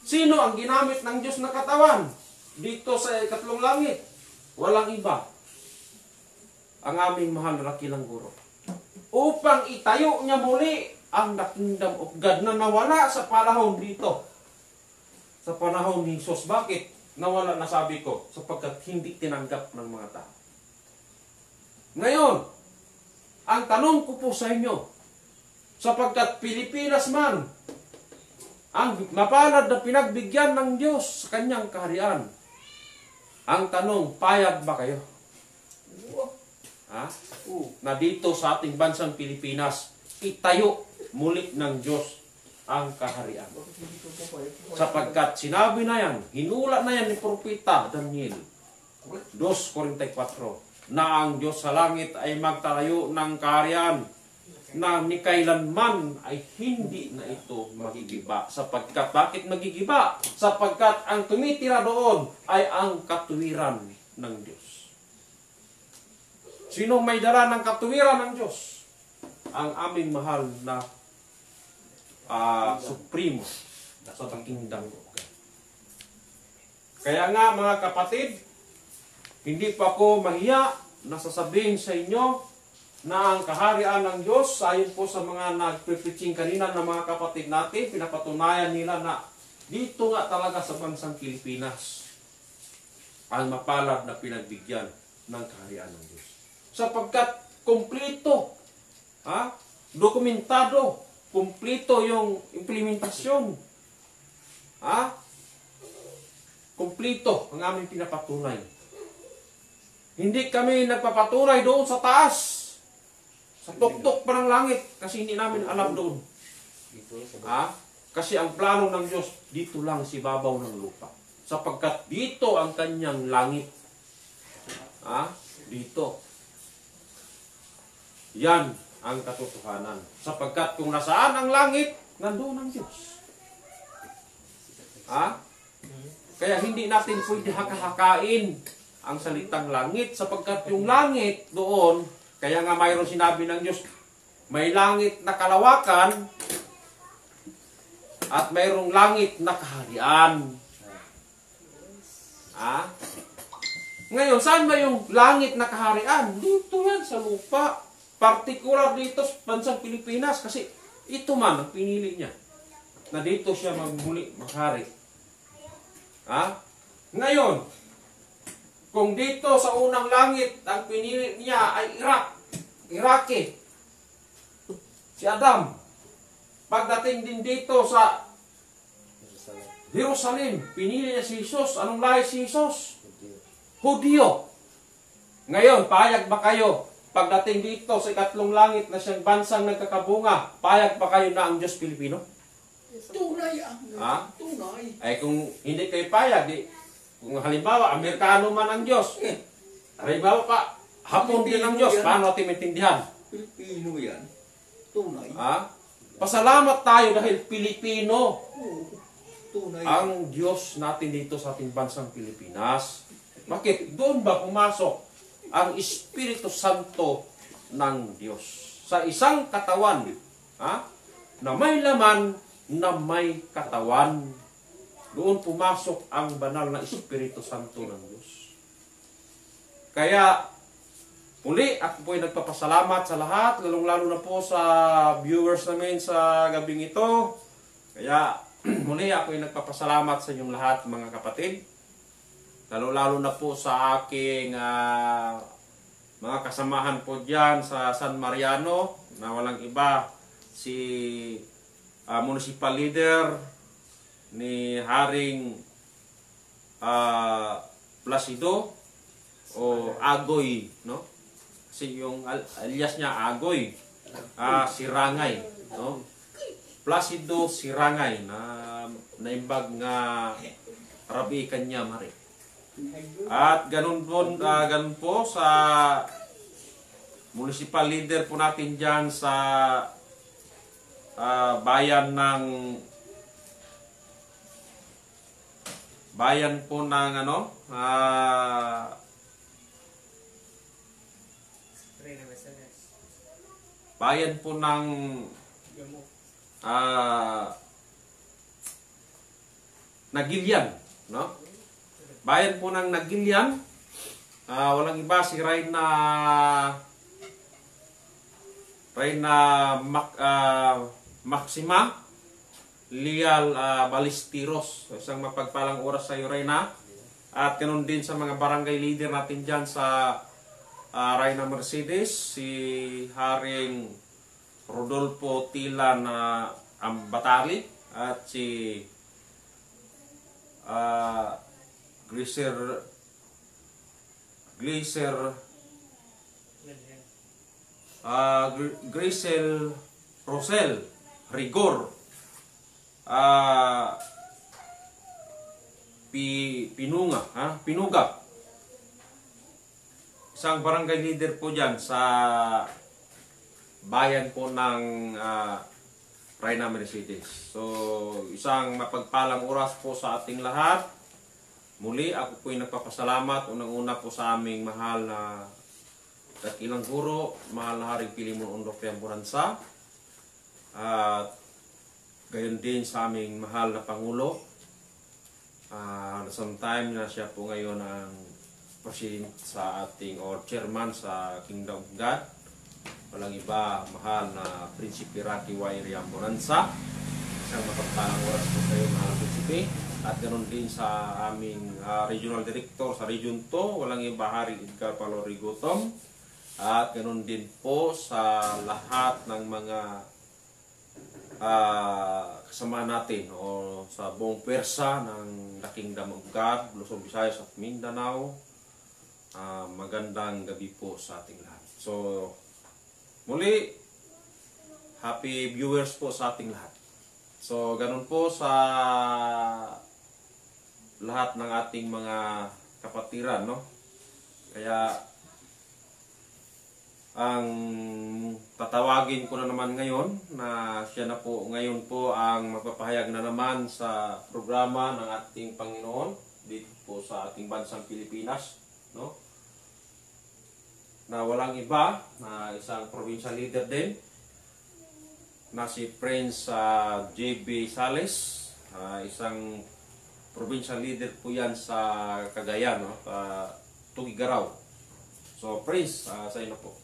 Sino ang ginamit ng Diyos na katawan? Dito sa ikatlong langit. Walang iba. Ang aming mahal na dakilang guro. Upang itayo niya muli ang The Kingdom of God na nawala sa panahon dito. Sa panahon ni Jesus. Bakit? Nawala na sabi ko. Sapagkat hindi tinanggap ng mga tao. Ngayon, ang tanong ko po sa inyo, sapagkat Pilipinas man, ang mapalad na pinagbigyan ng Diyos sa kanyang kaharian, ang tanong, payag ba kayo? Na dito sa ating bansang Pilipinas, itayo muli ng Diyos ang kaharian. Sapagkat sinabi na yan, hinula na yan ni Propeta Daniel, 2:44, na ang Diyos sa langit ay magtalayo ng kaharian na ni kailanman ay hindi na ito magigiba. Sapagkat, bakit magigiba? Sapagkat ang tumitira doon ay ang katuwiran ng Diyos. Sino may dala ng katuwiran ng Diyos? Ang aming mahal na Supremo sa Kingdom of God. Kaya nga mga kapatid, hindi pa ako mahiya na sasabihin sa inyo na ang kaharian ng Diyos, ayon po sa mga nag-preaching kanina ng mga kapatid natin, pinapatunayan nila na dito nga talaga sa bansang Pilipinas ang mapalad na pinagbigyan ng kaharian ng Diyos. Sapagkat kumplito, dokumentado, kumplito yung implementasyon. Kumplito ang aming pinapatunay. Hindi kami nagpapatunay doon sa taas. Sa tuktok pa ng langit. Kasi hindi namin alam doon. Kasi ang plano ng Diyos, dito lang si babaw ng lupa. Sapagkat dito ang kanyang langit. Dito. Yan ang katotohanan. Sapagkat kung nasaan ang langit, nandoon ang Diyos. Kaya hindi natin pwede haka-hakain ang salitang langit, sapagkat yung langit doon, kaya nga mayroon sinabi ng Diyos, may langit na kalawakan at mayroong langit na kaharian. Ngayon, saan ba yung langit na kaharian? Dito yan sa lupa. Partikular dito sa bansang Pilipinas kasi ito man ang pinili niya. na dito siya magmuli maghari. Ngayon, kung dito sa unang langit ang pinili niya ay Iraqi, si Adam, pagdating din dito sa Jerusalem, pinili niya si Jesus. Anong lahi si Jesus? Hudyo. Ngayon, payag ba kayo? Pagdating dito sa ikatlong langit na siyang bansang nagkakabunga, payag ba kayo na ang Diyos Pilipino? Tunay ang tunay. Ay kung hindi kayo payag, kung halimbawa, Amerikano man ang Diyos, halimbawa pa, Hapon din ang Diyos, paano natin maintindihan? Pilipino yan. Tunay. Pasalamat tayo dahil Pilipino Tunay. ang Diyos natin dito sa ating bansang Pilipinas. Bakit? Doon ba pumasok ang Espiritu Santo ng Diyos? Sa isang katawan, na may laman, na may katawan, doon pumasok ang banal na Espiritu Santo ng Diyos. Kaya, muli, ako po ay nagpapasalamat sa lahat, lalong-lalo na po sa viewers namin sa gabing ito. Kaya, muli, ako ay nagpapasalamat sa inyong lahat, mga kapatid. Lalo-lalo na po sa aking mga kasamahan po dyan sa San Mariano, na walang iba, si municipal leader ni Haring Placido o Agoy, no? Kasi yung alias niya Agoy, Sirangay, no? Placido Sirangay na naimbag nga Rabi kanya mari. At ganun po sa municipal leader po natin diyan sa bayan po ng bayan po ng Nagilian, no? Bayan po ng Nagilian, walang iba si Reyna Maxima Lial Balistiros. Isang mapagpalang oras sa iyo, Reyna. At ganun din sa mga barangay leader natin dyan sa Reyna Mercedes, si Haring Rodolfo Tilan Ambatali at si Grisel Rosel Rigor Pinuga, isang barangay leader po dyan sa bayan po ng Reyna Mercedes. So, isang mapagpalang oras po sa ating lahat. Muli, ako po ay nagpapasalamat unang-una po sa aming mahal na dakilang guro, mahal na Haring Pilimon Ondok Piamburansa. At gayon din sa aming mahal na Pangulo. Sometime na siya po ngayon ang president sa ating or chairman sa Kingdom of God. Walang iba, mahal na Prinsipe Rocky Y. Riamburansa. Isang mapagpalang oras po kayo, mahal na Prinsipe. At ganoon din sa aming regional director sa Region 2, walang iba, Haring Edgar Palori Gutom. At ganoon din po sa lahat ng mga kasama natin o sa buong pwersa ng The Kingdom of God, Luzon, Visayas at Mindanao. Magandang gabi po sa ating lahat. So, muli, happy viewers po sa ating lahat. So, ganun po sa lahat ng ating mga kapatiran, no? Kaya, ang tatawagin ko na naman ngayon na siya na po ngayon po ang magpapahayag na naman sa programa ng ating Panginoon dito po sa ating bansang Pilipinas, no? Na walang iba, na isang provincial leader din, na si Prince J.B. Sales, isang provincial leader po yan sa Cagayan, no? Tugigaraw. So, Prince, sa inyo po.